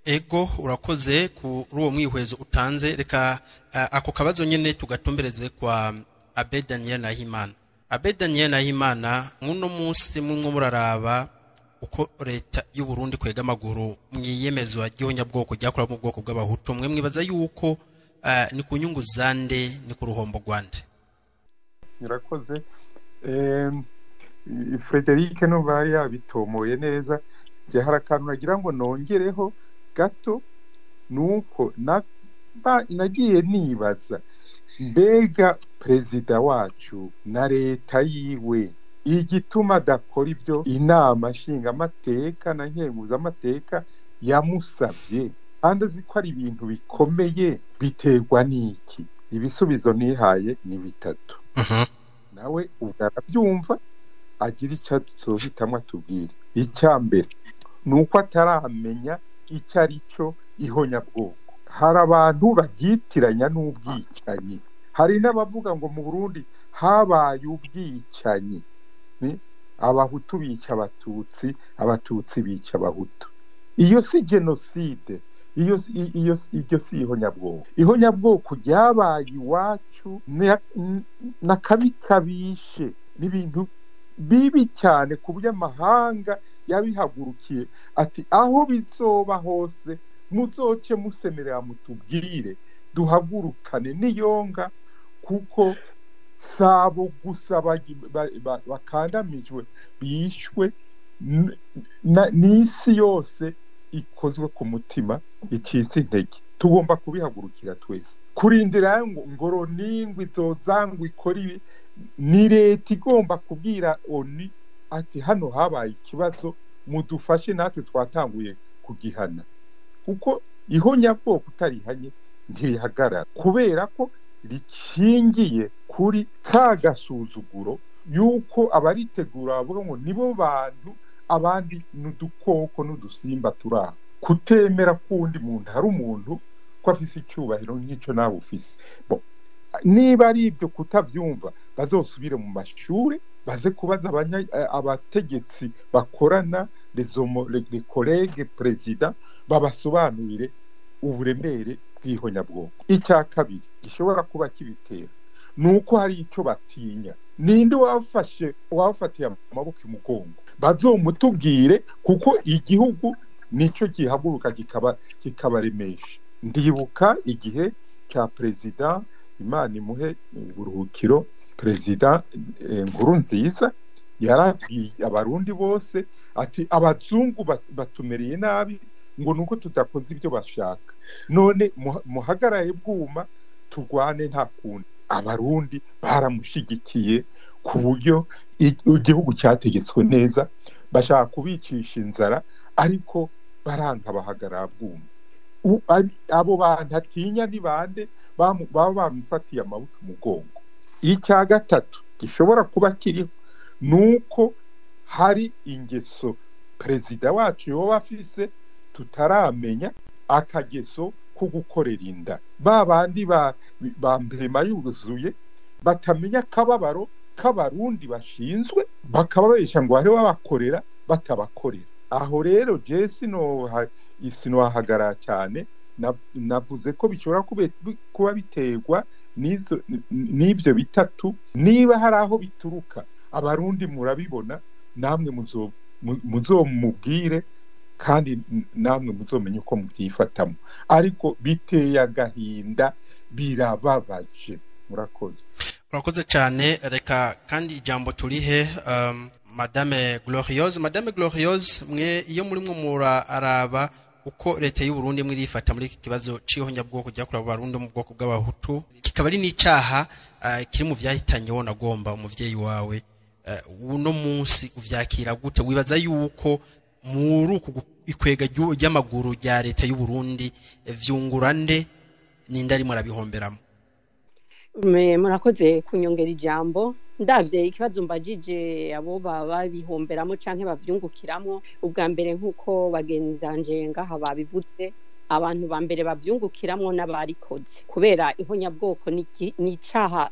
Speaker 6: Ego urakoze kuri uwo mwihwezo utanze reka ako kabazo nyene tugatumbereze kwa Abe Daniel Nahimana. Abe Daniel Nahimana muno munsi mumwe muraraba uko leta y'u Burundi kwega amaguru mwiyemezwa ry'onyabwoko ryakora mu bwoko bw'abahutu mwe mwibaza yuko ni ku nyungu zande ni ku ruhombo rwande.
Speaker 1: Nyirakoze Frederic no bari yabitomoye neza je harakantu nagira ngo nongereho gato nuko nagiye nibaza mbega perezida wacu na leta yiwe igituma dakora ibyo inama nshinga amateka na nkenguza amateka yamusabye kandi azi ko ari ibintu bikomeye biterwa n'iki ibisubizo nihaye ni bitatu nawe ubwarabyumva agira icyo tuzohitamwo atubwire icyambere nuko ataramenya icyo ari cyo ihonyabwoko hari abantu bagyitiranya n'ubwicanyi hari n'abavuga ngo mu Burundi habaye ubwicanyi abahutu bica abatutsi abatutsi bica abahutu iyo si genocide iyo si ihonyabwoko ryabaye iwacu na kabi kabishe n'ibintu bibi cyane ku buryo amahanga yabihagurukiye ati aho bizoba hose muzoke musemerera mutubwire duhagurukane niyonga kuko sabo gusa bakandamijwe bishwe n'isi yose ikozwe ku mutima icisi intege tugomba kubihagurukira twese kurindira ngoro ningwi zozangwa ikora ibi ni leta igomba kubwira oni ati hano habaye ikibazo mudufashe natwe twatanguye kugihana kuko ihonyabwoko utarihanye ntirihagarara kubera ko rikingiye kuri ka gasuzuguro yuko abaritegura bavuga ngo nibo bantu abandi n'udukoko n'udusimba turaho kutemera kundi muntu hari umuntu ko afise icyubahiro nk'icyo nawe ufise niba ari ibyo kutabyumva bazosubire mu mashuri baze kubaza abategetsi bakorana les collègues président babasobanurire uburemere bw'ihonyabwoko. Icya kabiri gishobora kuba kibitera nuko hari icyo batinya. Ninde wafatiye amaboko imugongo? Bazomutubwire, kuko igihugu nicyo gihaguruka kikabaremesha. Ndibuka igihe cya perezida, Imana imuhe uburuhukiro, perezida Nkurunziza yarabwiye abarundi bose ati abazungu batumereye nabi ngo nuko tudakoze ibyo bashaka, none muhagaraye bwuma turwane nta kundi. Abarundi baramushigikiye ku buryo igihugu cyategetswe neza, bashaka kubicisha inzara ariko baranga bahagarara bwuma. Abo bantu atinya ni bande? Baba bamufatiye amaboko umugongo. Icya gatatu gishobora kuba kiriho nuko hari ingeso perezida wacu yoba afise tutaramenya, akageso ko gukorera inda. Babandi ba mpema yuzuye batamenya akababaro k'abarundi bashinzwe, bakababesha ngo bari babakorera batabakorera. Aho rero je sinohagarara cyane, navuze ko bishobora kuba biterwa n'ibyo bitatu. Niba hari aho bituruka abarundi murabibona, namwe muzomubwire kandi namwe muzomenye uko mubyifatamo, ariko biteye agahinda, birababaje. Murakoze
Speaker 6: cyane. Reka kandi ijambo turihe Madame Gloriose, mwe iyo murimwo muraraba uko leta y'u Burundi mwirifata muri iki kibazo c'ihonyabwoko ryakorewe abarundi mu bwoko bw'abahutu, kikaba ari n'icaha kiri mu vyahitanye wona gomba umuvyeyi wawe, uno munsi uvyakira gute? Wibaza yuko muri uku ikwega ry'amaguru rya leta y'u Burundi vyungurande ninde ari murabihomberamo?
Speaker 2: Murakoze kunyongera ijambo. Ndavye ikibazo mbajije abo baba bihomberamo canke bavyungukiramo, ubwa mbere nkuko bagenzanje ngaha babivuze, abantu ba mbere bavyungukiramo n'abarikoze, kubera ihonyabwoko ni icaha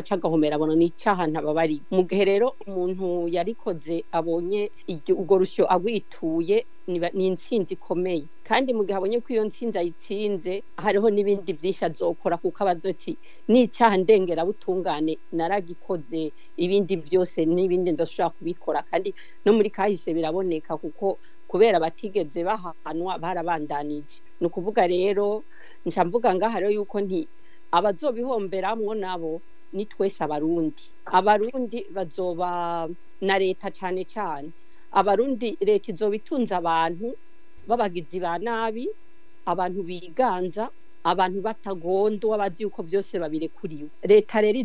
Speaker 2: c'agahomerabona, ni icaha ntababari. Mu gihe rero umuntu yarikoze abonye urwo rusyo agwituye, ni intsinzi ikomeye, kandi mu gihe abonye ko iyo ntsinzi ayitsinze, hariho n'ibindi vyinshi azokora, kuko abazoti ni icaha ndengera butungane, naragikoze, ibindi vyose n'ibindi ndashobora kubikora. Kandi no muri kahise biraboneka, kuko kubera batigeze bahanwa barabandanije. Ni ukuvuga rero nca mvuga ngaha rero yuko abazobihomberamwo nabo ni twese abarundi bazoba na leta cane cane. Abarundi leta izobitunza abantu babagizi ba nabi, abantu biganza, abantu batagondwa, bazi yuko byose babirekuriwe. Leta rero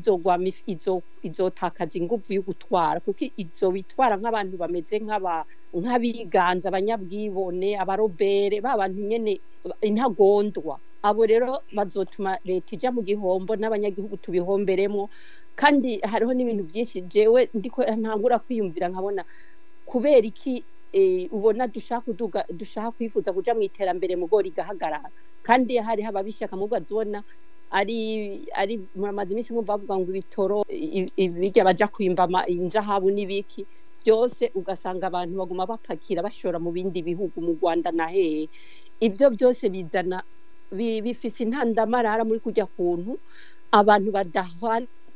Speaker 2: izotakaza ingufu yo gutwara, kuko izobitwara nk'abantu bameze nk'abiganza, abanyabwibone, abarobere, babantu nyene intagondwa. Abo rero bazotuma leta ija mu gihombo, n'abanyagihugu tubihomberemo. Kandi hariho n'ibintu byinshi jewe ndiko ntangura kwiyumvira, nkabona kubera iki ubona dushaka kwifuza kuja mu iterambere mugori gahagarara, kandi hari hababishaka mu bazona ari muramaze iminsi bavuga ngo ibitoro bijya baja kwimba inzahabu n'ibiki byose, ugasanga abantu baguma bapakira bashora mu bindi bihugu, mu Rwanda na hehe. Ibyo byose bizana bifise intandamarara muri kujya kuntu abantu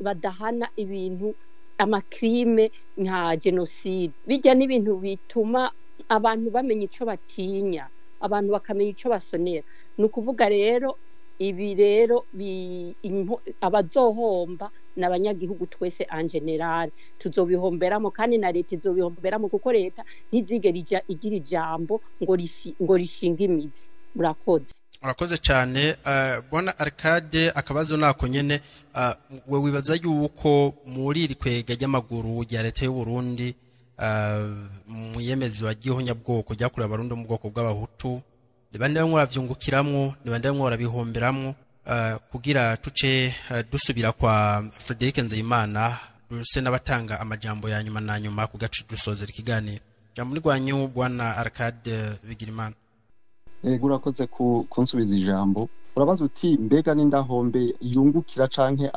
Speaker 2: badahana ibintu, amakrime nka genocide. Bijya n'ibintu bituma abantu bamenya ico batinya, abantu bakamenya ico basonera. Ni ukuvuga rero ibi rero abazohomba n'abanyagihugu twese en general tuzobihomberamo, kandi na leta izobihomberamo, kuko leta ntizigera igira ijambo ngo rishinga imizi.
Speaker 6: Murakoze cyane. Bona Arcade, akabazo nako nyene, we wibaza yuko muri iri kwega ry'amaguru rya leta y'u Burundi muyemezi wa gihonyabwoko ryakorewe abarundi mu bwoko bw'abahutu, nibande bamwe bavyungukiramwo, nibande bamwe barabihomberamwo, kugira tuce dusubira kwa Frederic Nzeyimana duse n'abatanga amajambo ya nyuma na nyuma kugacu dusozera ikiganiro. Jambo ni rwanyu Bwana Arcade Bigirimana.
Speaker 3: Urakoze kunsubiza ijambo. Urabaza uti mbega n'indahombe yungukira canke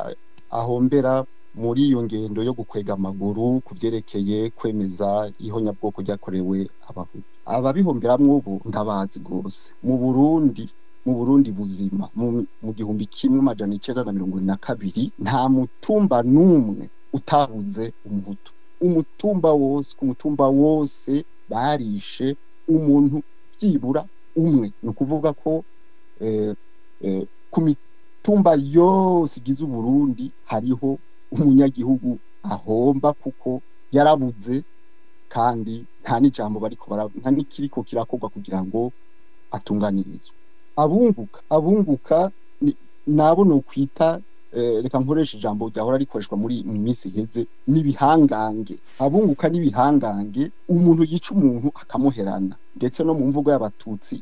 Speaker 3: ahombera muri iyo ngendo yo gukwega amaguru kuvyerekeye kwemeza ihonyabwoko ryakorewe abahutu. Ababihomberamwo ubu ndabazi gose. Mu Burundi mu Burundi buzima mu gihumbi kimwe amajana 1922 nta mutumba numwe utabuze umuhutu. Ku mutumba wose barishe umuntu byibura umwe. Ni ukuvuga ko ku mitumba yose igize Uburundi hariho umunyagihugu ahomba kuko yarabuze, kandi nta n'ijambo nta n'ikiriko kirakorwa kugira ngo atunganirizwe. Abunguka nabo no kwita reka nkoresha ijambo ryahora rikoreshwa mu minsi iheze n'ibihangange. Abunguka n'ibihangange, umuntu yica umuntu akamuherana, ndetse no mu mvugo y'abatutsi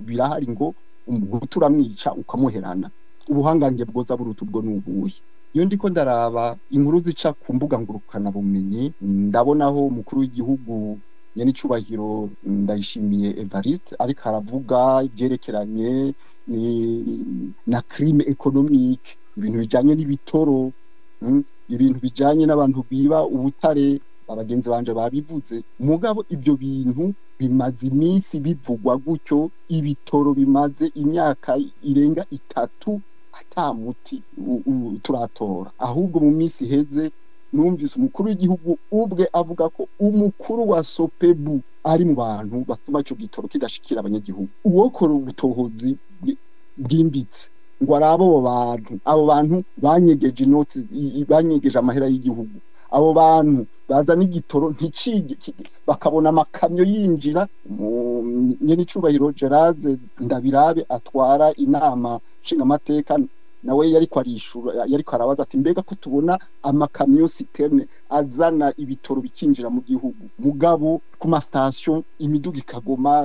Speaker 3: birahari ngo umuhutu uramwica ukamuherana. Ubuhangange bwoza buruta ubwo n'ubuhe? Iyo ndiko ndaraba inkuru zica ku mbuga ngurukana bumenyi, ndabonaho umukuru w'igihugu nyenicubahiro Ndayishimiye Evariste ariko aravuga ibyerekeranye na crime économique, ibintu bijanye n'ibitoro, ibintu bijanye n'abantu biba ubutare. Abagenzi banje babivuze, mugabo ibyo bintu bimaze iminsi bivugwa gutyo. Ibitoro bimaze imyaka irenga 3 ata muti turatora. Ahubwo mu minsi iheze numvise umukuru w'igihugu ubwe avuga ko umukuru wa Sopebu ari mu bantu batuma icyo gitoro kidashikira abanyagihugu. Uwokora ubutohozi bwimbitse ngo arabo abo bantu banyegeje inoti, banyegeje amahera y'igihugu, abo bantu bazana igitoro nticige bakabona amakamyo yinjira. Nyenicubahiro Gerard Ndabirabe atwara inama nshingamateka nawe yariko arabaza ati mbega ko tubona amakamyo citerne azana ibitoro bikinjira mu gihugu, mugabo ku ma station imiduga ikagoma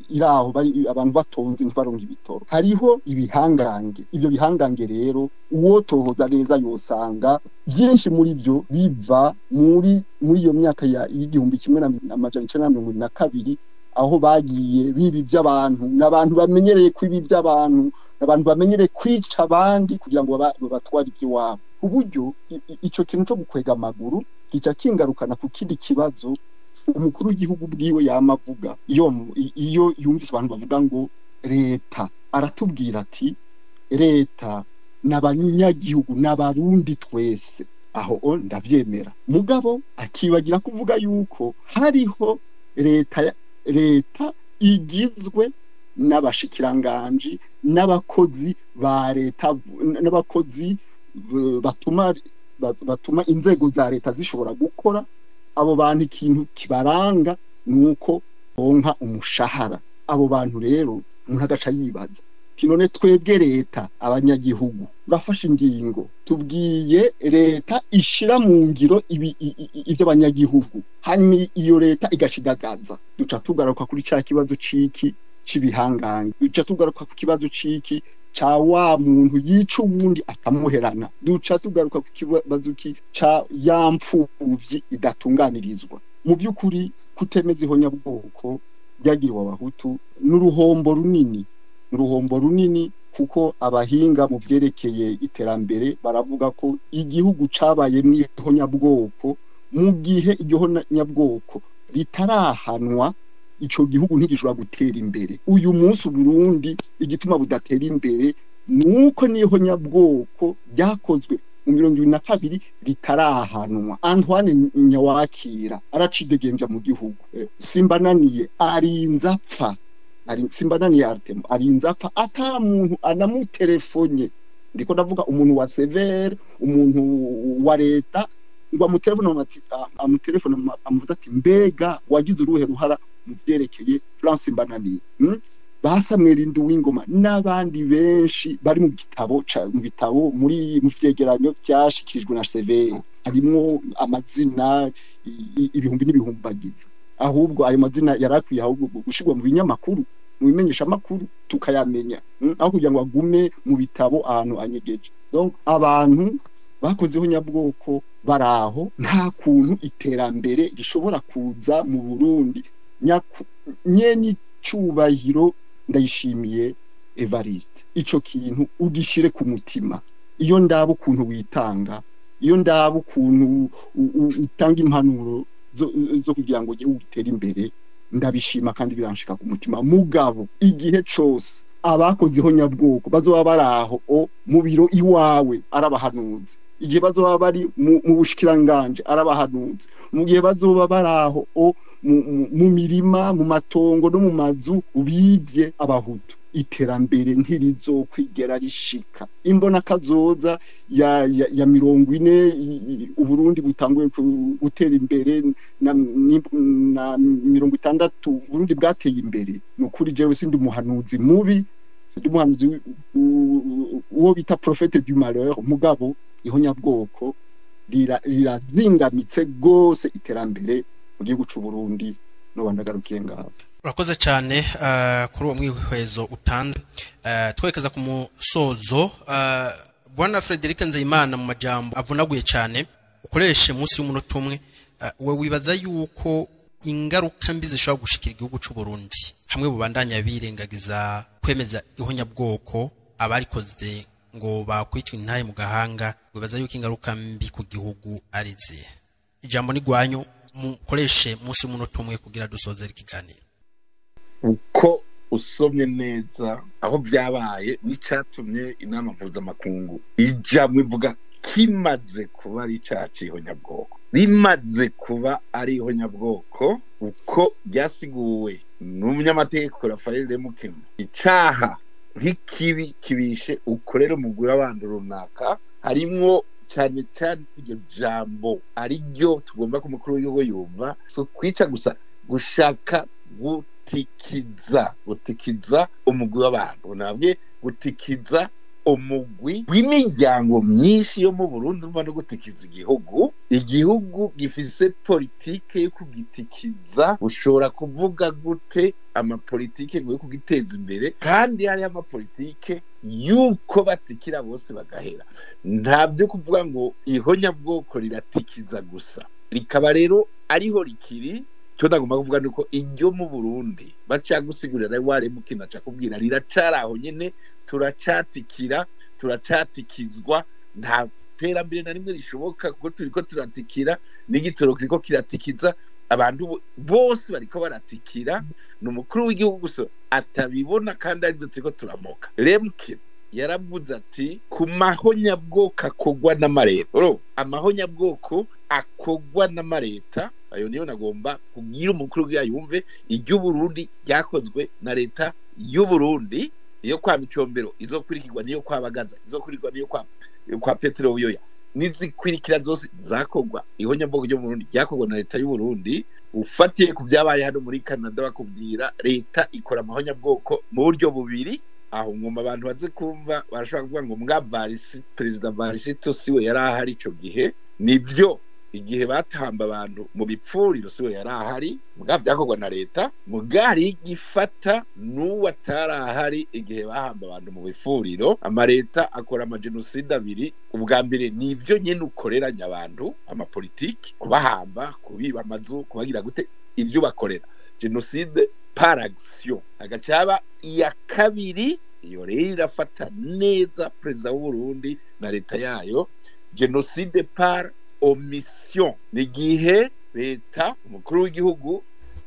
Speaker 3: iraho bari abantu batonze ntibaronka ibitoro. Hariho ibihangange. Ivyo bihangange rero uwo tohoza neza yosanga byinshi muri byo biva muri iyo myaka y'igihumbi kimwe n'amajana 1922 aho bagiye bibi by'abantu, n'abantu bamenyereye kwibi by'abantu, abantu bamenyereye kwica abandi kugira ngo batware iby'iwabo. Ku buryo icyo kintu cyo gukwega amaguru gica kingarukana ku kindi kibazo umukuru w'igihugu bwiwe yamavuga. Iyo yumvise abantu bavuga ngo leta, aratubwira ati leta n'abanyagihugu n'abarundi twese, aho ndavyemera. Mugabo akibagira kuvuga yuko hariho leta igizwe n'abashikiranganji n'abakozi ba leta, n'abakozi batuma inzego za leta zishobora gukora. Abo bantu ikintu kibaranga nuko bonka umushahara. Abo bantu rero umuntu agaca yibaza none twebwe leta abanyagihugu urafashe ingingo tubwiye leta ishira mu ngiro ibyo abanyagihugu, hanyuma iyo leta igashidagaza. Duca tugaruka kuri cya kibazo cy'ibihangange, duca tugaruka ku kibazo ca wa muntu yica ubundi akamuherana, duca tugaruka ku kibazo ca yampfuvyi idatunganirizwa. Mu by'ukuri kutemeza ihonyabwoko byagiriwe abahutu n'uruhombo runini, kuko abahinga mu byerekeye iterambere baravuga ko igihugu cabaye mu ihonyabwoko, mu gihe iryo honyabwoko ritarahanwa ico gihugu ntigishobora gutera imbere. Uyu munsi Burundi igituma budatera imbere nuko n'ihonyabwoko ryakozwe mu 2022 ritarahanwa. Antoine Nyawakira aracidegenja mu gihugu, Simbananiye arinza apfa, Simbananiye Artemo arinza apfa ata muntu anamutelefone. Ndiko ndavuga umuntu wa severe, umuntu wa leta ngo amutelefone amuvuga ati mbega wagize uruhe ruhara mu byerekeye France Simbananiye. Basamwera Nduwingoma n'abandi benshi bari mu bitabo mu vyegeranyo byashikirijwe na severe, harimo amazina ibihumbi n'ibihumbagiza. Ahubwo ayo mazina yarakwiye ahubwo gushirwa mu binyamakuru, mu bimenyesha makuru tukayamenya, aho kugira ngo agume mu bitabo ahantu anyegeje. Donc abantu bakozeho nyabwoko baraho, nta kuntu iterambere rishobora kuza mu Burundi. Nyeni cyubahiro Ndayishimiye Evariste, ico kintu ugishire ku mutima. Iyo ndabo ukuntu witanga, iyo ndabo ukuntu utanga impanuro zo kugira ngo igihugu gitere imbere, ndabishima kandi biranshika ku mutima. Mugabo igihe cyose abakoze ihonyabwoko bazoba baraho mu biro iwawe arabahanuzi, igihe bazoba bari mu bushikiranganje arabahanuzi, mu gihe bazoba baraho mu mirima mu matongo no mu mazu ubivye abahutu. Iterambere ntirizokwigera rishika. Imbona kazoza ya 40 Uburundi butanguye gutera imbere na 60 Uburundi bwateye imbere. Nukuri jewe sindi umuhanuzi mubi, sindi umuhanuzi uwo bita prophète du malheur, mugabo ihonyabwoko rirazingamitse gose iterambere mu gihugu c'u Burundi no bandagarukiye ngaho.
Speaker 6: Urakoze cyane kuri uwo mwihwezo utanze. Twekeza ku musozo, Bwana Frederic Nzeyimana mu majambo avunaguye cyane ukoreshe munsi y'umunota umwe, we wibaza yuko ingaruka mbi zishobora gushikira igihugu c'u Burundi hamwe bubandanya birengagiza kwemeza ihonyabwoko abarikoze ngo bakwitwa intaye mu gahanga, wibaza yuko ingaruka mbi ku gihugu arize? Ijambo ni gwanyu, mukoreshe munsi y'umunota umwe kugira dusozere ikiganiro.
Speaker 4: Uko usomye neza aho byabaye n'icatumye inama mpuzamakungu ijambo ivuga kimaze kuba ari icaci ihonyabwoko, rimaze kuba ari ihonyabwoko, uko byasiguwe n'umunyamategeko Raphael Lemukemu, icaha nk'ikibi kibishe ukorera umugwi w'abantu runaka, harimwo cyane cyane iryo jambo ari ryo tugomba ku mukuru w'igihugu yumva, so kwica gusa gushaka gutikiza umugwi w'abantu, nabwe gutikiza umugwi w'imiryango myinshi yo mu Burundi, no gutikiza igihugu gifise politike yo kugitikiza. Ushobora kuvuga gute amapolitike yo kugiteza imbere kandi hari amapolitike yuko batikira bose bagahera? Ntabyo kuvuga ngo ihonyabwoko riratikiza gusa, rikaba rero ariho rikiri. Cyo ndagomba kuvuga nuko iryo mu Burundi bacagusigurira ware mukina cakubwira riracaraho nyene, turacatikizwa, nta terambere na rimwe rishoboka kuko turiko turatikira, n'igitoro kiriko kiratikiza, abantu bose bariko baratikira, n'umukuru w'igihugu gusa atabibona kandi ari turiko turamoka. Lemke yaravuze ati ku mahonyabwoko akogwa n'amareta, amahonyabwoko akogwa n'amareta, ayo niyo nagomba kugira umukuru w'ayumve. Iryo Burundi ryakozwe na leta y'u Burundi, iyo kwa Micombero izokurikirwa niyo kwa Bagaza, izokurikirwa niyo kwa Petero Buyoya, nizikurikira zose zakogwa. Ihonyabwoko ryo mu Burundi ryakogwa na leta y'u Burundi. Ufatiye ku byabaye hano muri Canada bakubwira leta ikora amahonyabwoko mu buryo bubiri. Aho ngoma abantu baze kumva barashaka kuvuga ngo Mwavarisi, Perezida Varisito siwe yari ahari ico gihe, nivyo igihe batamba abantu mu bipfuriro siwe yari ahari, muga byakogwa na leta. Mugari gifata n'uwo atarahari igihe bahamba abantu mu bipfuriro. Amareta akora amagenocide abiri. Ubwa mbere nivyo nyene ukoreranya abantu, amapolitiki, kubahamba, kubiba amazu, kubagira gute, ivyo bakorera genocide par action. Agacaba iya kabiri, iyo rero irafata neza Perezida w'u Burundi na leta yayo, genocide par omission. Nigihe leta umukuru w'igihugu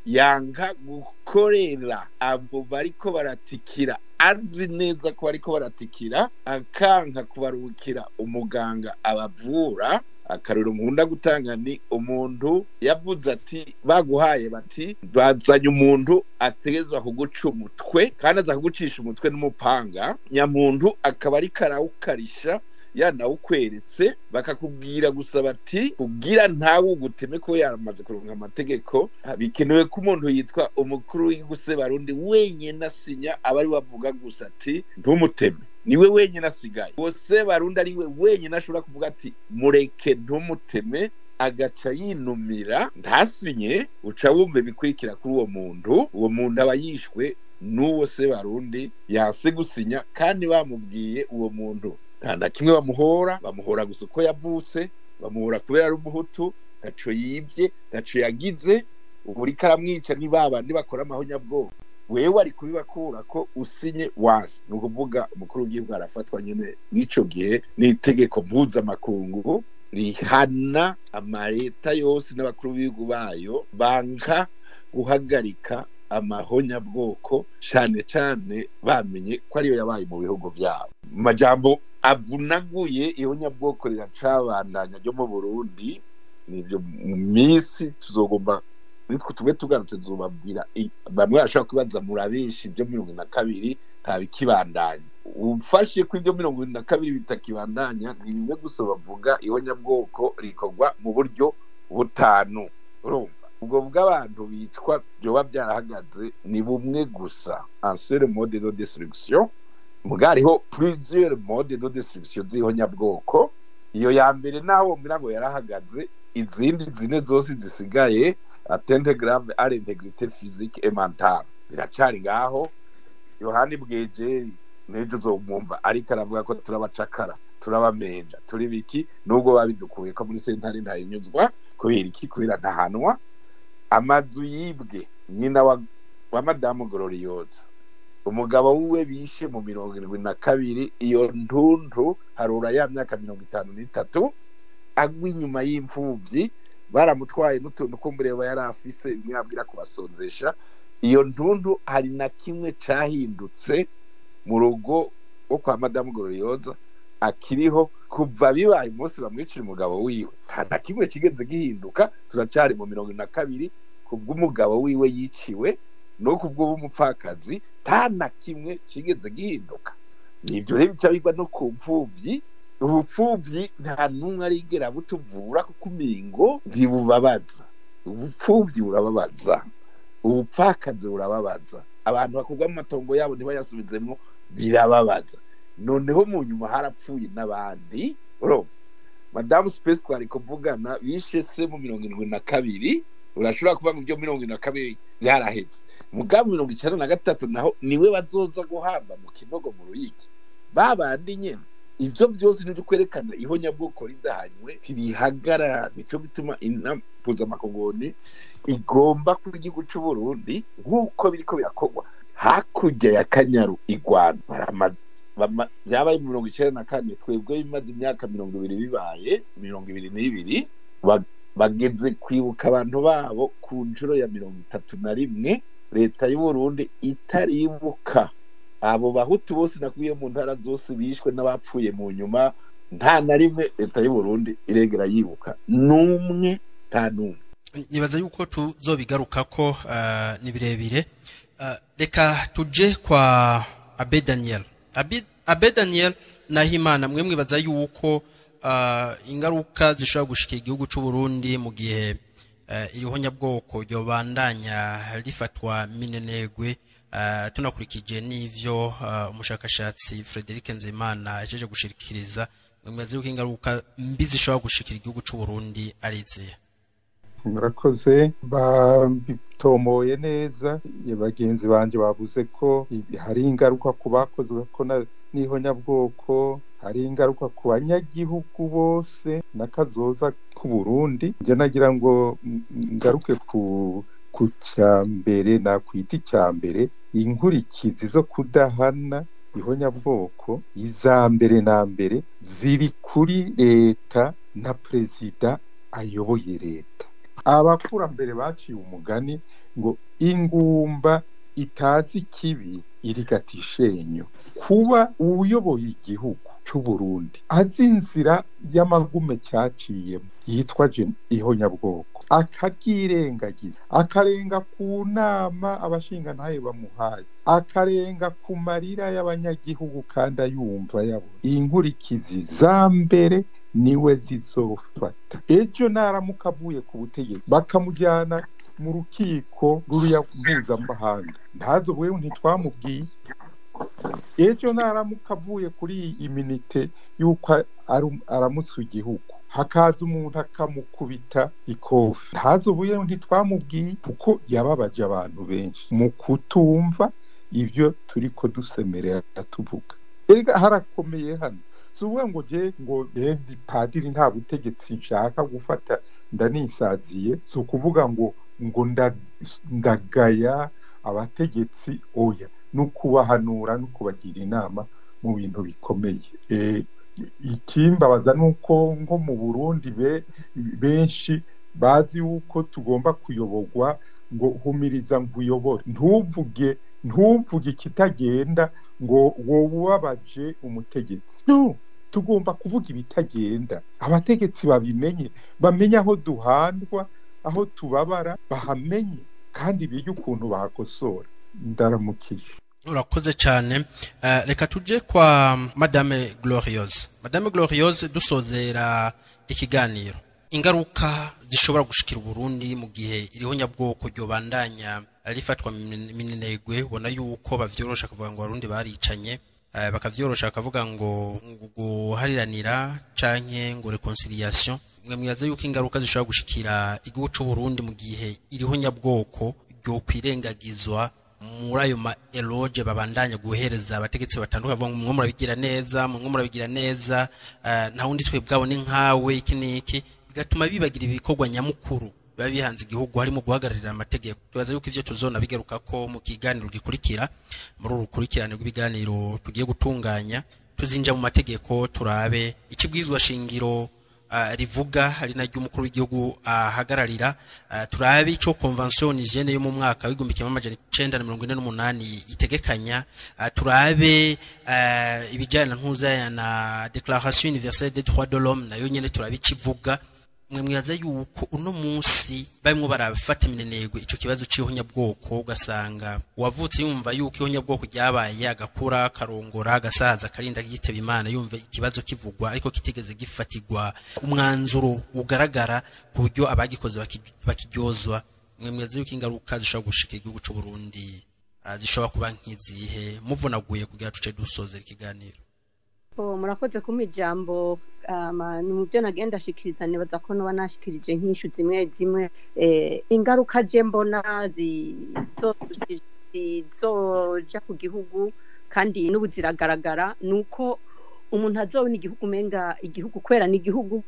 Speaker 4: yanka gukorera abo bariko baratikira, azi neza ko bariko baratikira, akanka kubarukira umuganga abavura. Akarero nkunda gutanga ni umuntu yavuze ati baguhaye bati bazanye umuntu ategezwa kuguca umutwe kandi aza kugucisha umutwe n'umupanga, nyamuntu akaba ari karawukarisha yanawukweretse, bakakubwira gusa bati kugira ntawe uguteme ko yaramaze kuronka amategeko. Bikenewe ko umuntu yitwa umukuru w'igihugu Barundi wenyene asinya, abari bavuga gusa ati ntumuteme, niwe wenyene asigaye. Bose Barundi ari we wenyene ashobora kuvuga ati mureke ntumuteme, agaca yinumira ntasinye. Uca wumve bikurikira kuri uwo muntu aba yishwe n'uwo Barundi yanse gusinya, kandi bamubwiye uwo muntu nta kimwe bamuhora gusa uko yavutse, bamuhora kubera ari umuhutu, gaco yivye, gaco yagize. Ubu karamwica ni babandi bakora amahonyabwoko, wewe ari kubibakura ko usinye wasi. Ni ukuvuga umukuru w'igihugu arafatwa nyene n'ico gihe n'itegeko mpuzamakungu rihana amareta yose n'abakuru b'ibihugu bayo banka guhagarika amahonyabwoko cyane cyane bamenye ko ariyo yabaye mu bihugu byabo. Majambo avunaguye ihonyabwoko riracabandanya ryo mu Burundi, nivyo mu minsi tuzogomba nitwe tuve tugarutse zubabwira bamwe bashaka kubaza murabeshi byo 22 ntabikibandanya. Ufashe ko ibyo 22 bitakibandanya nimwe gusa bavuga ihonyabwoko rikorwa mu buryo butanu. Urumva ubwo bw'abantu bitwa byo byarahagaze ni bumwe gusa, un seul mode de destruction. Mugariho plusieurs modes de destruction z'ihonyabwoko. Iyo ya mbere naho mirango yarahagaze, izindi zine zose zisigaye atteinte grave à l'intégrité physique et mentale biracari ngaho. Yohani Bweje nejo zomumva ariko aravuga ko turabacakara, turabamenja, turi biki, nubwo babidukuye ko muri sentare ntayinyuzwa kubera iki, kubera ntahanwa. Amazu yibwe nyina wa Madame Gloriosa, umugabo wiwe bishe mu 72, iyo ntuntu harura ya myaka 53 agwa inyuma y'imfuvyi, baramutwaye n'utuntu ko mureba yari afise imyabwira kubasonzesha. Iyo ntuntu hari na kimwe cahindutse mu rugo wo kwa Madame Gloriosa akiriho kuva bibaye umunsi bamwicira umugabo wiwe, nta kimwe kigeze gihinduka. Turacari mu 72 kubw'umugabo wiwe yiciwe no kubw'umupfakazi, nta na kimwe kigeze gihinduka. Nibyo rero bicabigwa no ku mfuvyi. Ubupfuvyi nta numwe arigera butuvura kuko umingo ntibubabaza. Ubupfuvyi burababaza, ubupfakazi burababaza, abantu bakugwa mu matongo yabo ntibayasubizemo birababaza. Noneho mu nyuma harapfuye n'abandi. Madame Space twari kuvugana bishe se mu 72, urashobora kuvuga ngo byo 72 byarahetse. Mugabo 93 naho niwe bazoza guhamba mu kinogo mu Ruyigi. Babandi nyene ivyo byose nibyo kwerekana ihonyabwoko ridahanywe tirihagarara. Nico bituma inampuza amakongoni igomba kuri igihugu cy'u Burundi nk'uko biriko birakogwa hakurya ya Kanyaru igwana baramaze byabaye mu 94. Twebwe bimaze imyaka 20 bibaye 22 bageze kwibuka abantu babo ku njuro ya 31. Leta y'u Burundi itaribuka abo bahutu bose nakuye mu ntara zose bishwe n'abapfuye mu nyuma, nta na rimwe leta y'u Burundi iregera yibuka numwe, nta numwe.
Speaker 6: Nibaza yuko tuzobigaruka ko ni birebire. Reka tuje kwa Abe Daniel. Abe Daniel Nahimana, mwe mwibaza yuko ingaruka zishobora gushika igihugu cy'u Burundi mu gihe irihonyabwoko ryo bandanya rifatwa minenegwe, tunakurikije n'ivyo umushakashatsi Frederic Nzimana ajeje gushirikiriza, mwibaza yuko ingaruka mbi zishobora gushikira igihugu cy'u Burundi ariziye?
Speaker 1: Murakoze, bitomoye neza. Bagenzi banje bavuze ko hari ingaruka ku bakozwe ko n'ihonyabwoko, hari ingaruka ku banyagihugu bose n'akazoza ku Burundi. Nje nagira ngo ngaruke ku cyambere, nakwita icyambere, inkurikizi zo kudahana ihonyabwoko. Iza mbere na mbere ziri kuri leta na perezida ayoboye leta. Abakurambere baciye umugani ngo ingumba itazi kibi irigata ishenyo. Kuba uyoboye igihugu cy'u Burundi azi inzira y'amagume cyaciyemo yitwa ihonyabwoko, akagirengagiza, akarenga ku nama abashinga ntaye bamuhaye, akarenga ku marira y'abanyagihugu kandi ayumva yabona, inkurikizi za mbere niwe zizofata. Ejo naramuka avuye ku butegetsi bakamujyana mu rukiko ruriya mpuzamahanga, ntazo wewe ntitwamubwiye. Ejo naramuka avuye kuri iminite yuko aramutse igihugu, hakaza umuntu akamukubita ikofi, ntazo wewe ntitwamubwiye, kuko yababaje abantu benshi mu kutumva ibyo turiko dusemerera tuvuga. Erega harakomeye hano. Suwe ngo je ngo padiri nta butegetsi nshaka gufata ndanisaziye, so kuvuga ngo ndagaya abategetsi, oya, nukubahanura nukubagira inama mu bintu bikomeye. Ikimbabaza nuko ngo mu Burundi benshi bazi uko tugomba kuyoborwa ngo humiriza ngo uyobore ntuvuge ikitagenda ngo wowe ubabaje umutegetsi no tugomba kuvuga ibitagenda abategetsi babimenye bamenye aho duhandwa aho tubabara bahamenye kandi bige ukuntu bakosora ndaramukije
Speaker 6: urakoze cyane reka tuje kwa Madame Gloriose dusozera ikiganiro ingaruka zishobora gushikira Burundi mu gihe iriho nyabwoko ryo bandanya rifatwa minenegwe ubona yuko bavyorosha kuvuga ngo Abarundi baricanye bakavyorosha bakavuga ngo guhariranira canke ngo reconciliation mwe mwibaza yuko ingaruka zishobora gushikira igihugu c'u Burundi mu gihe iriho nyabwoko ryo kwirengagizwa muri ayo ma eloge babandanya guhereza abategetsi batandukanye bavuga ngo mwe murabigira neza nta wundi twebwabo ni nkawe iki niki bigatuma bibagira ibikorwa nyamukuru biba bihanze igihugu harimo guhagararira amategeko tubaza yuko ivyo tuzona bigaruka ko mu kiganiro gikurikira muri urukurikirane rw'ibiganiro tugiye gutunganya tuzinja mu mategeko turabe ikibwizwa shingiro rivuga hari naryo umukuru w'igihugu ahagararira turabe ico convention hygiene yo mu mwaka w'1948 itegekanya turabe ibijyana ntuzaya na Declaration Universelle des Droits de l'Homme nayo nyene turabe ikivuga mwe mwibaza yuko uno munsi barimo barafata minenegwe ico kibazo c'ihonyabwoko ugasanga wavutse yumva yuko ihonyabwoko ryabaye agakura karongora agasaza karinda giteba Imana yumva ikibazo kivugwa ariko kitigeze gifatirwa umwanzuro ugaragara ku buryo abagikoze bakiryozwa mwe mwibaza yuko ingaruka zishobora gushika igihugu c'u Burundi zishobora kuba nkizihe muvunaguye kugira tuce dusoze ikiganiro
Speaker 2: murakoze kuma ijambo mu byo nagenda shikiriza nibaza ko no banashikirije nk'ishu zimwe ingaruka je mbona zizoja ku gihugu kandi n'ubu ziragaragara nuko umuntu azobona igihugu menga igihugu kwera ni igihugu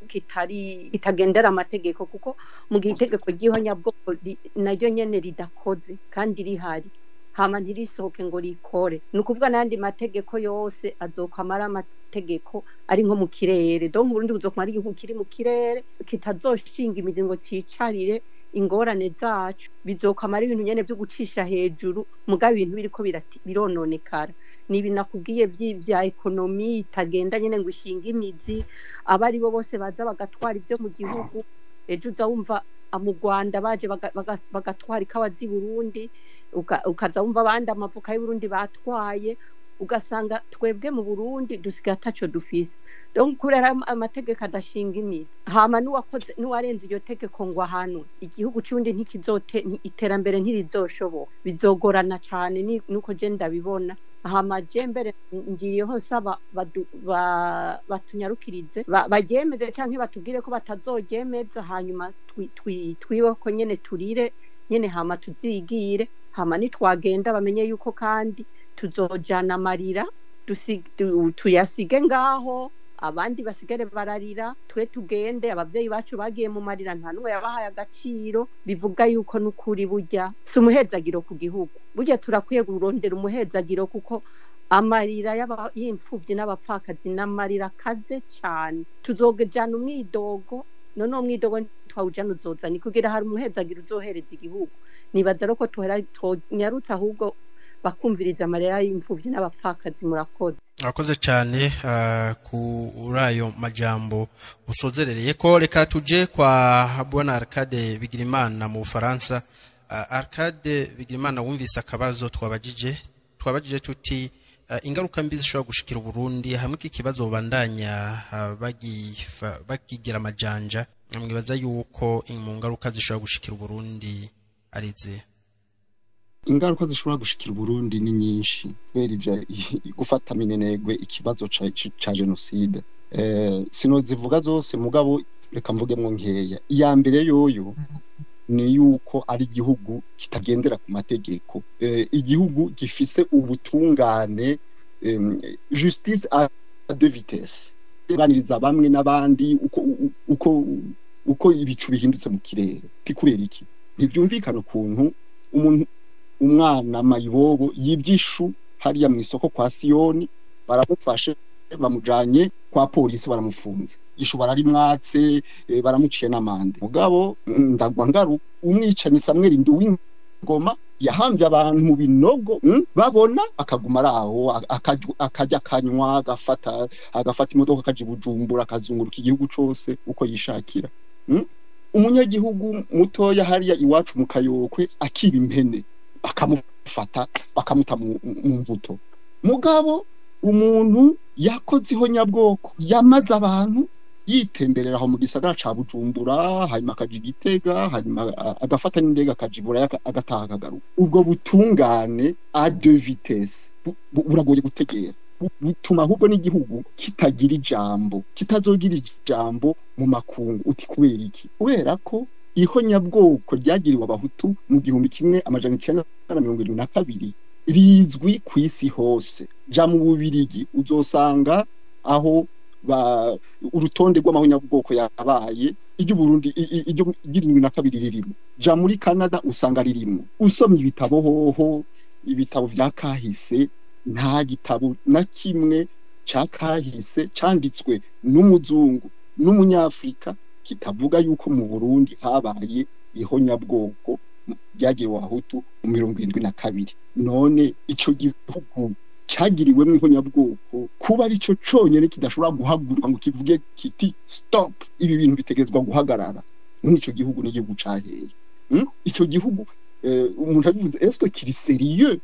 Speaker 2: kitagendera amategeko kuko mu gihe itegeko ry'ihonyabwoko naryo nyene ridakoze kandi rihari hama ntirisohoke ngo rikore nukuvuga n'andi mategeko yose azokamara amategeko ari nko mu kirere donc Burundi buzokamara igihugu kiri mu kirere kitazoshinga imizi ngo cicarire ingorane zacu bizokamara ibintu nyene byo gucisha hejuru muga ibintu biriko birononekara nibi nakubwiye vya ekonomi itagenda nyene ngo ishinga imizi abari bo bose baza bagatwara ibyo mu gihugu ejo uzawumva mu Rwanda baje bagatwara ikawazi Burundi ukaza wumva abandi amavuka y'Uburundi batwaye ugasanga twebwe mu Burundi dusigaye ataco dufise donc kurera amategeko adashinga imizi hama nuwarenze iryo tegeko ngo ahanwe igihugu c'ubundi iterambere ntirizoshoboka bizogorana cane nuko je ndabibona hama je mbere ngiriyeho nsaba batunyarukirize baryemeze canke batubwire ko batazoryemeza hanyuma twibe ko nyene turire nyene hama tuzigire hama nitwagenda bamenye yuko kandi tuzojana amarira tuyasige ngaho abandi basigare bararira twe tugende abavyeyi bacu bagiye mu marira nta n'umwe yabahaye agaciro bivuga yuko n'ukuri burya si umuhezagiro ku gihugu burya turakwiye kurondera umuhezagiro kuko amarira y'imfuvyi n'abapfakazi n'amarira kaze cyane tuzogejana umwidogo none umwidogo twawujana uzozana kugira hari umuhezagiro uzohereza igihugu nibaza roko nyarutse ahubwo bakumviriza amarira y'imfuvyi n'abapfakazi murakoze
Speaker 6: cyane kuri ayo majambo usozerereye ko reka tuje kwa Bwana Arcade Bigirimana mu Bufaransa Arcade Bigirimana wumvise akabazo twabajije tuti ingaruka mbi zishobora gushikira Burundi hamwe ikibazo bandanya bakigira amajanja mwibaza yuko mu ngaruka zishobora gushikira Burundi arize
Speaker 3: ingaruka zishobora gushikira Burundi ni nyinshi kubera ivyo gufata minenegwe ikibazo ca genocide sinozivuga zose mugabo reka mvugemwo nkeya iya mbere yoyo ni yuko ari igihugu kitagendera ku mategeko igihugu gifise ubutungane justice à deux vitesses baniriza bamwe n'abandi uko ibicu bihindutse mu kirere tikurera iki ntibyumvikana ukuntu umwana mayibobo yibyishu hariya mu isoko kwa Siyoni baramufashe bamujanye kwa polisi baramufunze ishobora ari mwatse baramuciye n'amande mugabo ndagwa ngaru umwicanyi Samuel Nduwingoma yahambye abantu mu binogo babona akaguma araho akajya kanywa agafata imodoka akaje Bujumbura akazunguruka igihugu cyose uko yishakira umunyagihugu mutoya hariya iwacu mu Kayokwe akiba impene akamufata bakamuta mu mvuto mugabo umuntu yakoziho nyabwoko yamaze abantu yitemberera aho mu gisagara ca Bujumbura hanyuma akaja Gitega hanyuma agafata n'indege akajibura agataha akagaruka ubwo butungane a deux vitesses buragoye gutegera butuma ahubwo n'igihugu kitagira ijambo kitazogira ijambo mu makungu uti kubera iki kubera ko ihonyabwoko ryagiriwe abahutu mu 1972 rizwi ku isi hose ja mu Bubirigi uzosanga aho urutonde rw'amahonyabwoko yabaye iryo Burundi iryo 72 ririmo ja muri Canada usanga ririmo usomye ibitabo hoho ibitabo vya kahise nta gitabo na kimwe ca kahise canditswe n'umuzungu n'umunyafrika kitavuga yuko mu Burundi habaye ihonyabwoko ryagiriwe abahutu mu 72 none ico gihugu cyagiriwemo ihonyabwoko kuba ari cyo cyonyene kidashobora guhaguruka ngo kivuge kiti stop ibi bintu bitegezwa guhagarara none ico gihugu n'igihugu caheye ico gihugu umuntu abivuze est-ce kiri sérieux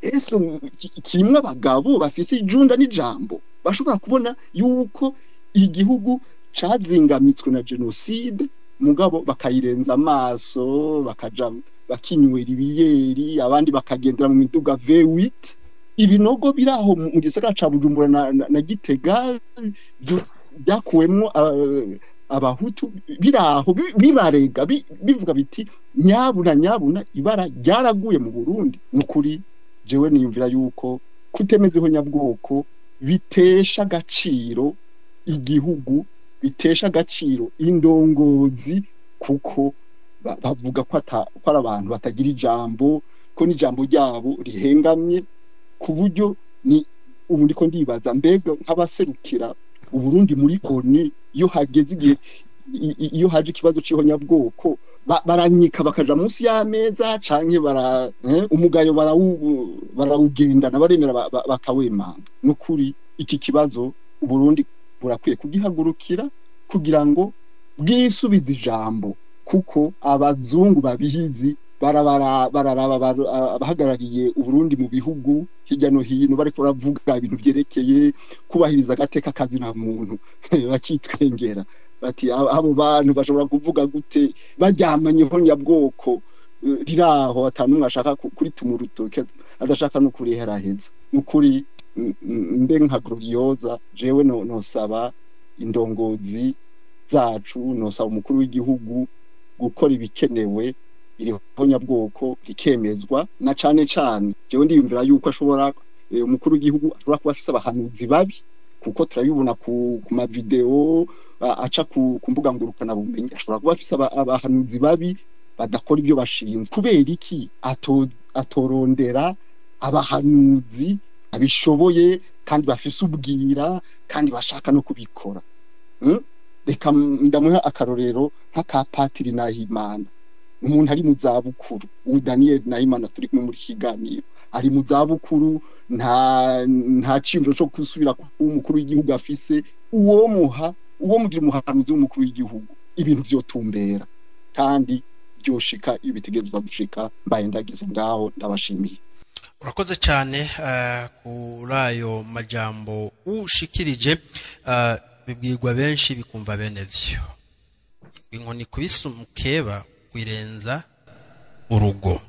Speaker 3: est-ce kirimwe abagabo bafise ijunda n'ijambo bashobora kubona yuko igihugu cazingamitswe na genocide mugabo bakayirenza amaso bakaja bakinywera ibiyeri abandi bakagendera mu miduga V8 ibinogo biraho mu gisagara ca Bujumbura na Gitega byakuwemwo abahutu biraho bibarega bivuga biti nyabuna ibara ryaraguye mu Burundi nukuri jewe niyumvira yuko kutemezeho nyabwoko bitesha agaciro igihugu bitesha agaciro indongozi kuko bavuga ko ari abantu batagira ijambo ko n'ijambo ryabo rihengamye ku buryo ni ubu ndiko ndibaza mbega nk'abaserukira Uburundi muri ONU iyo hageze igihe iyo haje ikibazo c'ihonyabwoko baranyika bakaja munsi y'ameza canke umugayo barawugendana baremera bakawemanga nukuri iki kibazo Uburundi burakwiye kugihagurukira kugira ngo bwisubize ijambo kuko abazungu babihizi bararaba abahagarariye Uburundi mu bihugu hirya no hino bariko baravuga ibintu vyerekeye kubahiriza agateka kazi na muntu bakitwengera bati abo bantu bashobora kuvuga gute baryamanye ihonyabwoko riraho atanumwe ashaka kuri tumurutoke adashaka no kuriheraheza nukuri mbe nka Gloriosa jewe nosaba indongozi zacu nosaba umukuru w'igihugu gukora ibikenewe iri honyabwoko rikemezwa na cane jewe ndiyumvira yuko ashobora umukuru w'igihugu ashobora kuba afise abahanuzi babi kuko turabibona ku ma video aca ku mbuga ngurukana bumenyi ashobora kuba afise abahanuzi babi badakora ibyo bashinzwe kubera iki atorondera abahanuzi abishoboye kandi bafise ubwira kandi bashaka no kubikora reka ndamuha akarorero nk'aka Patiri Nahimana umuntu ari mu zabukuru Daniel Nahimana turi kumwe muri kiganiro ari mu zabukuru nta cimbo cyo kusubira ku umukuru w'igihugu afise uwo mugira umuhanuzi w'umukuru w'igihugu ibintu byotumbera kandi byoshika iyo bitegezwa gushika mbaye ndagize ngaho ndabashimiye
Speaker 6: urakoze cyane kuri ayo majambo ushikirije bibwirwa benshi bikumva bene vyo inkoni kubisa umukeba kwirenza urugo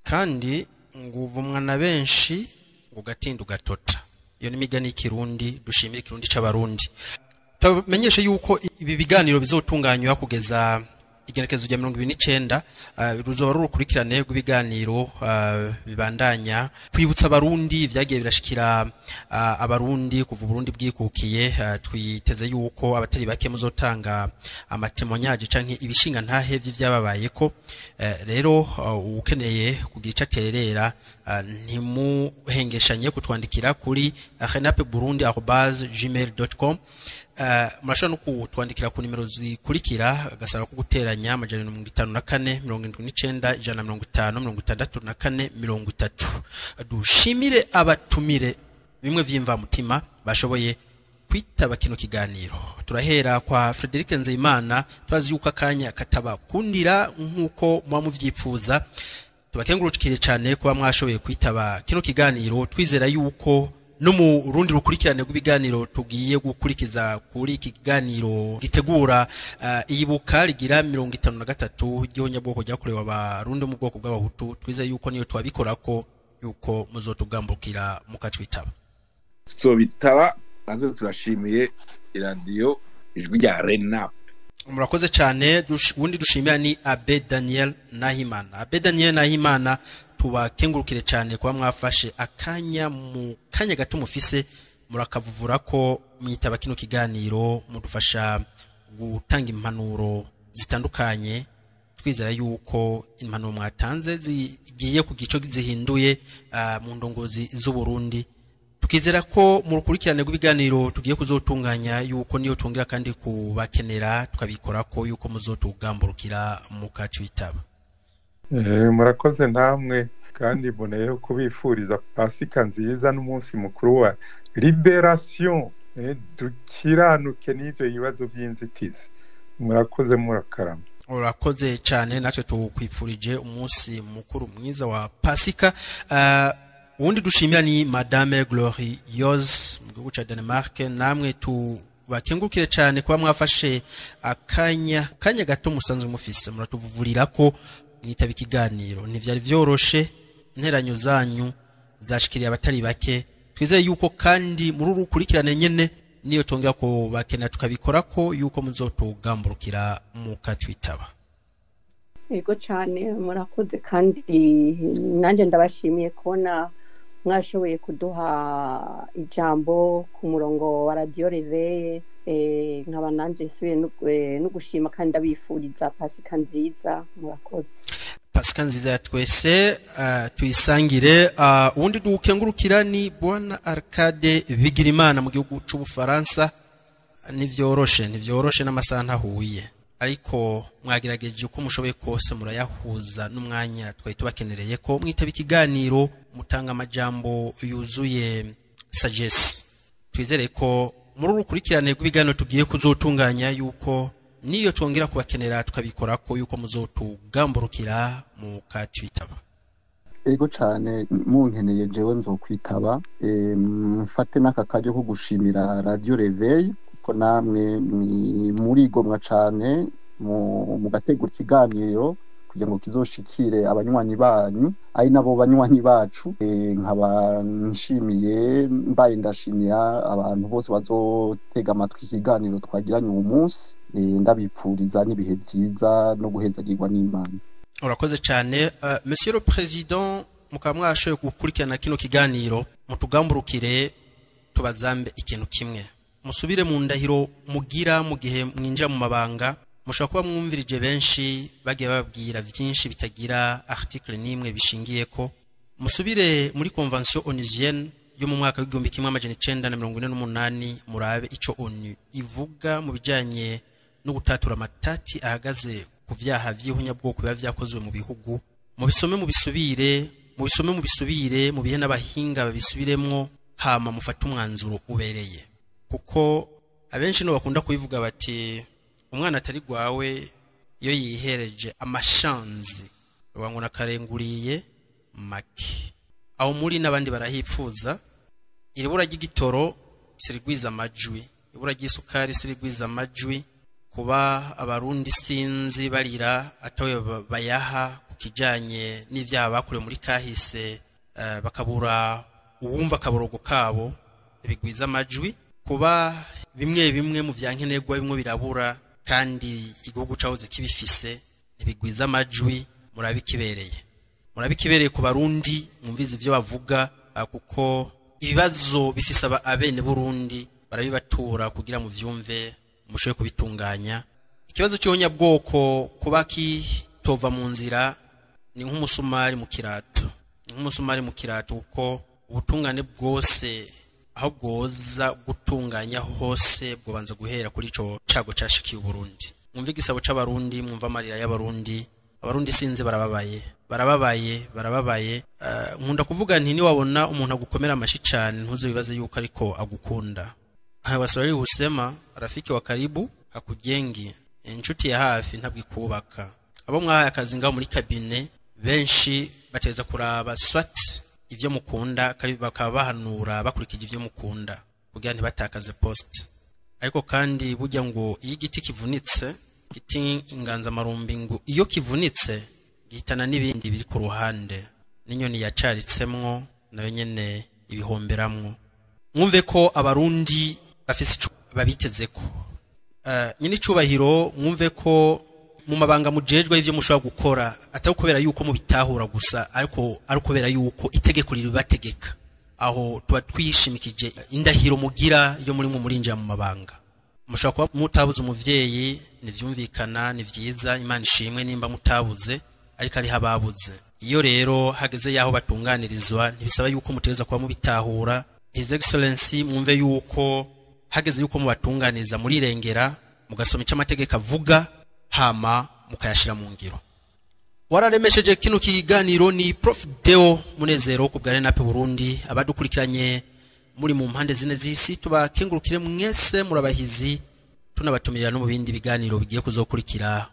Speaker 6: kandi nguvumwa na benshi ugatinda ugatota iyo ni imigani y'ikirundi dushimira ikirundi c'abarundi tumenyeshe yuko ibi biganiro bizotunganywa kugeza igenekezo rya 29 ruzoba rukurikirane rw'ibiganiro bibandanya kwibutsa abarundi vyagiye birashikira abarundi kuva Burundi bwikukiye. Twiteze yuko abatari bake muzotanga amatemonyaje canke ibishinga ntahe vy'ivyababaye ko rero ukeneye kugira icaterera ntimuhengeshanye kutwandikira kuri renapeburundi@gmail.com. Murashobora no kutwandikira ku nimero zikurikira agasaba ko guteranya 54 79 150 64 dushimire abatumire bimwe vyimva mutima bashoboye kwitaba kino kiganiro. Turahera kwa Frederic Nzeyimana, twazi yuko akanya katabakundira nkuko mwa muvyipfuza. Tubakengurukire cyane kuba mwashoboye kwitaba kino kiganiro. Twizera yuko no mu rundi rukurikirane rw'ibiganiro tugiye gukurikiza kuri iki kiganiro gitegura iyibuka rigira 53 ry'onyabwoko ryakorewe abarundi mu bwoko bw'abahutu. Twizera yuko niyo twabikorako yuko muzotugambukira mukatwitaba.
Speaker 4: Bitaba nazo turashimiye iradiyo ijwi rya RENAP.
Speaker 6: Murakoze cyane. Wundi dushimira ni Abe Daniel Nahimana. Abe Daniel Nahimana tubakengurukire cyane kuba mwafashe akanya mu kanya gato mufise murakavuvura ko mwitaba kino kiganiro mudufasha gutanga impanuro zitandukanye. Twizera yuko impanuro mwatanze zigiye ku gico zihinduye mu ndongozi z'u Burundi. Tukizera ko mu rukurikirane rw'ibiganiro tugiye kuzotunganya yuko niyo tungira kandi kubakenera tukabikora ko yuko muzotugamburukira mukatwitaba.
Speaker 1: Murakoze namwe kandi boneyeho kubifuriza Pasika nziza n'umunsi mukuru wa Liberation. Dukiranuke n'ivyo bibazo by'inzitizi. Murakoze murakarama.
Speaker 6: Urakoze cyane, natwe tukwifurije umunsi mukuru mwiza wa Pasika. Wundi dushimira ni Madame Glorieuse mu gihugu ca Denmark. Namwe tubakengurukire cyane kuba mwafashe akanya gato musanzwe mufise muratuvuvurira ko mwitaba ikiganiro. Ntivyari vyoroshe, interanyo zanyu zashikiriye abatari bake. Twizeye yuko kandi muri urukurikirane nyene niyo tongera ko bakena tukabikora ko yuko muzotugamburukira mukatwitaba.
Speaker 2: Yego cyane murakoze kandi nanje ndabashimiye kubona mwashoboye kuduha ijambo ku murongo wa Radio Reveil. Nkaba nanje siwe no gushima kandi ndabifuriza Pasika nziza. Murakoze.
Speaker 6: Pasika nziza twese tuyisangire. Undi dukengurukira ni Bwana Arcade Bigirimana mu gihugu c'Ubufaransa. Nivyoroshe n'amasaha ntahuye, ariko mwagerageje uko mushoboye kose murayahuza n'umwanya twari tubakenereye ko mwitaba ikiganiro mutanga amajambo yuzuye sagesse. Twizere ko muri urukurikirane rw'ibiganiro tugiye kuzotunganya yuko niyo twongera kubakenera tukabikora ko yuko muzotugamburukira mukatwitaba.
Speaker 3: Ego cyane munkeneye jewe nzokwitaba. Mfate n'aka kajyo ko gushimira Radio Reveil ko namwe murigomwa cyane mu gategura ikiganiro kugira ngo kizoshikire abanywanyi banyu ari nabo banywanyi bacu. Nkaba nshimiye mbaye ndashimira abantu bose bazotega amatwi ikiganiro twagiranye uyu munsi. Ndabipfuriza n'ibihe byiza no guhezagirwa n'Imana.
Speaker 6: Urakoze cyane. Monsieur le Président, mukamwashoye gukurikirana kino kiganiro mutugamburukire tubazambe ikintu kimwe. Musubire mu ndahiro mugira mu gihe mwinjira mu mabanga. Mushobora kuba mwumvirije benshi bagiye bababwira byinshi bitagira article nimwe bishingiye ko. Musubire muri convention onusienne yo mu mwaka w'igihumbi kimwe amajana 1948 murabe ico ONU ivuga mu bijanye no gutatura amatati ahagaze ku vyaha vy'ihunyabwoko biba vyakozwe mu bihugu. Mubisome mubisubire mu bihe n'abahinga babisubiremwo hama mufata umwanzuro ubereye, kuko abenshi no bakunda kubivuga bati umwana atari gwawe iyo yihereje amashanzi wangu nakarenguriye make. Aho muri nabandi barahipfuza iribura ry'igitoro sirigwiza amajwi, ibura ry'isukari sirigwiza amajwi, kuba abarundi sinzi barira atawe bayaha kukijanye n'ivyaha bakure muri kahise, bakabura uwumva kaborogo kabo bigwiza amajwi, kuba bimwe mu vyankenerwa bimwe birabura kandi igihugu cahoze kibifise ntibigwiza amajwi murabikibereye ku barundi mwumvize ivyo bavuga kuko ibibazo bifise abene Burundi barabibatura kugira mu vyumve mushoye kubitunganya. Ikibazo cy'onyabwoko kuba kitova mu nzira ni nk'umusumari mu kirato kuko ubutungane bwose aho bwoza gutunganya hose bwobanza guhera kuri ico cago cashikiye Burundi. Mwumve igisabo c'abarundi, mwumva amarira y'abarundi. Abarundi sinzi barababaye. Nkunda kuvuga nti ni wabona umuntu agukomera amashi cyane ntuze bibaze yuko ariko agukunda. Aha Waswahili husema rafiki wa karibu hakujengi, inshuti ya hafi ntabwikubaka. Abo mwahaye akazi ngaho muri kabine benshi bateza kuraba swat ivyo mukunda kandi bakaba bahanura bakurikije ivyo mukunda kugira ntibatakaze post. Ariko kandi burya ngo iyo igiti kivunitse giti inganza marumbi ngo iyo kivunitse gihitana n'ibindi biri ku ruhande n'inyoni yacaritsemwo nayo nyene ibihomberamwo. Mwumve ko abarundi bafise babitezeko nyine icubahiro. Mwumve ko mu mabanga mujejwe ivyo mushobora gukora atari kubera yuko mubitahura gusa ariko ari kubera yuko itegeko ribategeka. Aho tuba twishimikije indahiro mugira yo muri murinjira mu mabanga. Mushobora kuba mutabuze umuvyeyi nivyumvikana ni vyiza, Imana ishimwe nimba mutabuze ariko ari hababuze. Iyo rero hageze yaho batunganirizwa ntibisaba yuko mutegeza kuba mubitahura. His Excellency mwumve yuko hageze yuko mubatunganiza muri rengera mugasoma icamategeko avuga hama mukayashira mu ngiro. Wararemesheje kino kiganiro ni Prof Deo Munezero ku bwa RENAP Burundi. Abadukurikiranye muri mu mpande zine z'isi tubakengurukire mwese murabahizi, tunabatumirira no mu bindi biganiro bigiye kuzokurikira.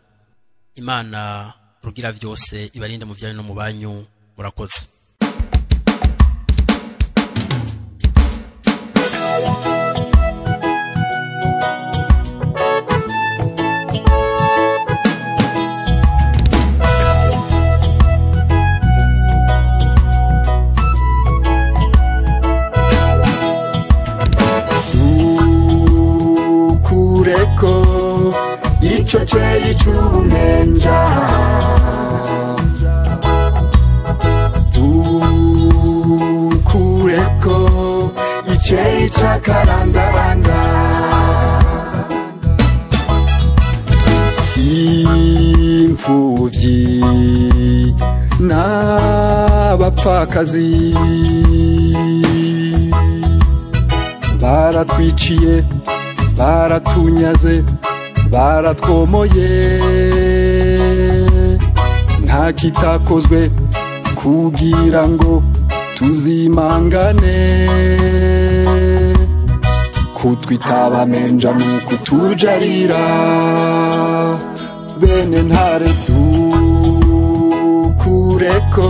Speaker 6: Imana rugira vyose ibarinde mu vyane no mu banyu. Murakoze.
Speaker 5: Ico cyeyi cy'ubumenja dukureko icyeyi cy'akarandaranda imfuvyi n'abapfakazi baratwiciye baratunyaze baratwomoye nta kitakozwe kugira ngo tuzimangane kutwitaba menja nukutujarira bene ntare dukureko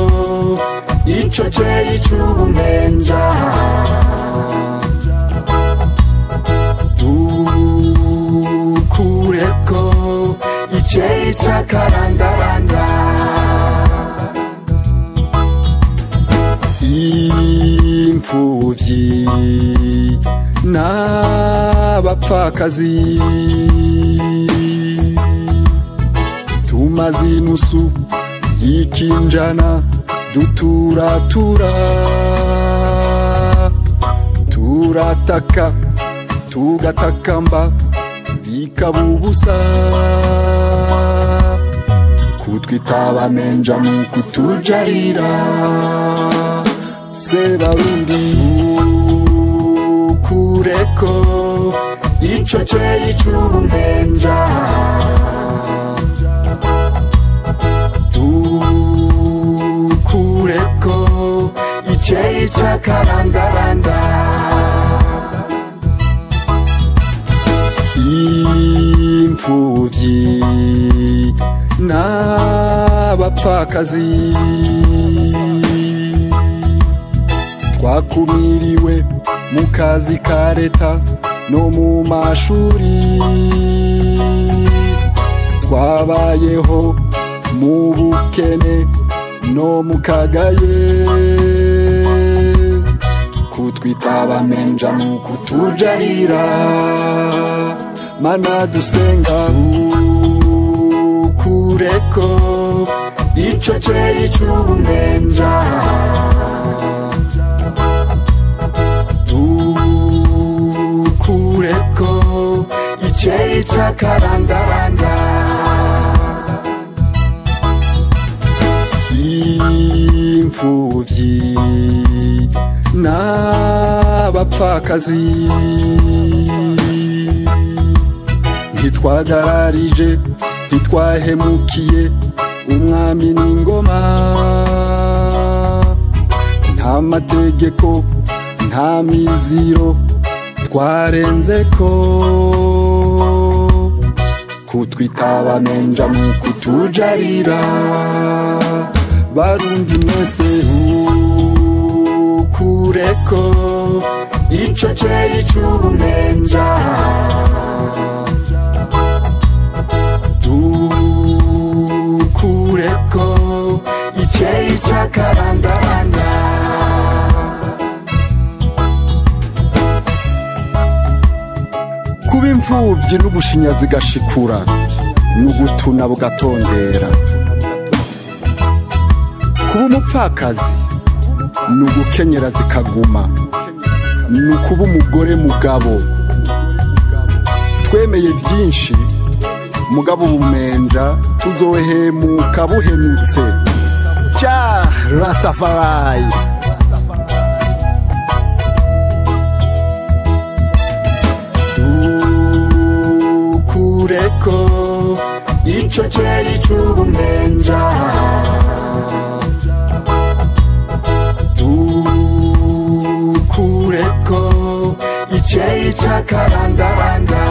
Speaker 5: ico cyeyi cy'ubumenja kureko icyeyi cy'akarandaranda imfuvyi n'abapfakazi tumaze inusu y'ikinjana duturatura turataka tugatakamba bikabubusa kutwitaba menja nukutujarira Sebarundi kureko ico cyeyi cy'ubumenja dukureko icyeyi cy'akarandaranda imfuvyi n'abapfakazi twakumiriwe mu kazi ka leta no mu mashuri twabayeho mu bukene no mu kagaye kutwitaba menja nukutujarira mana dusenga ukureko ico ceri c'ubumenja dukureko iceri c'akarandaranda imfuvyi n'abapfakazi ntitwagararije ntitwahemukiye umwami n'ingoma nta mategeko nta miziro twarenzeko kutwitaba menja mu kutujarira barundi mwese ukureko ico ceri c'ubumenja dukureko iceri c'akarandaranda kuba imfuvyi n'ubushinyazi gashikura n'ugutuna bugatondera kuba umupfakazi n'ugukenyera zikaguma n'ukuba umugore mugabo twemeye vyinshi mugabo ubumenja tuzohemuka buhenutse ja Rastafari dukureko ico ceri c'ubumenja dukureko iceri c'akarandaranda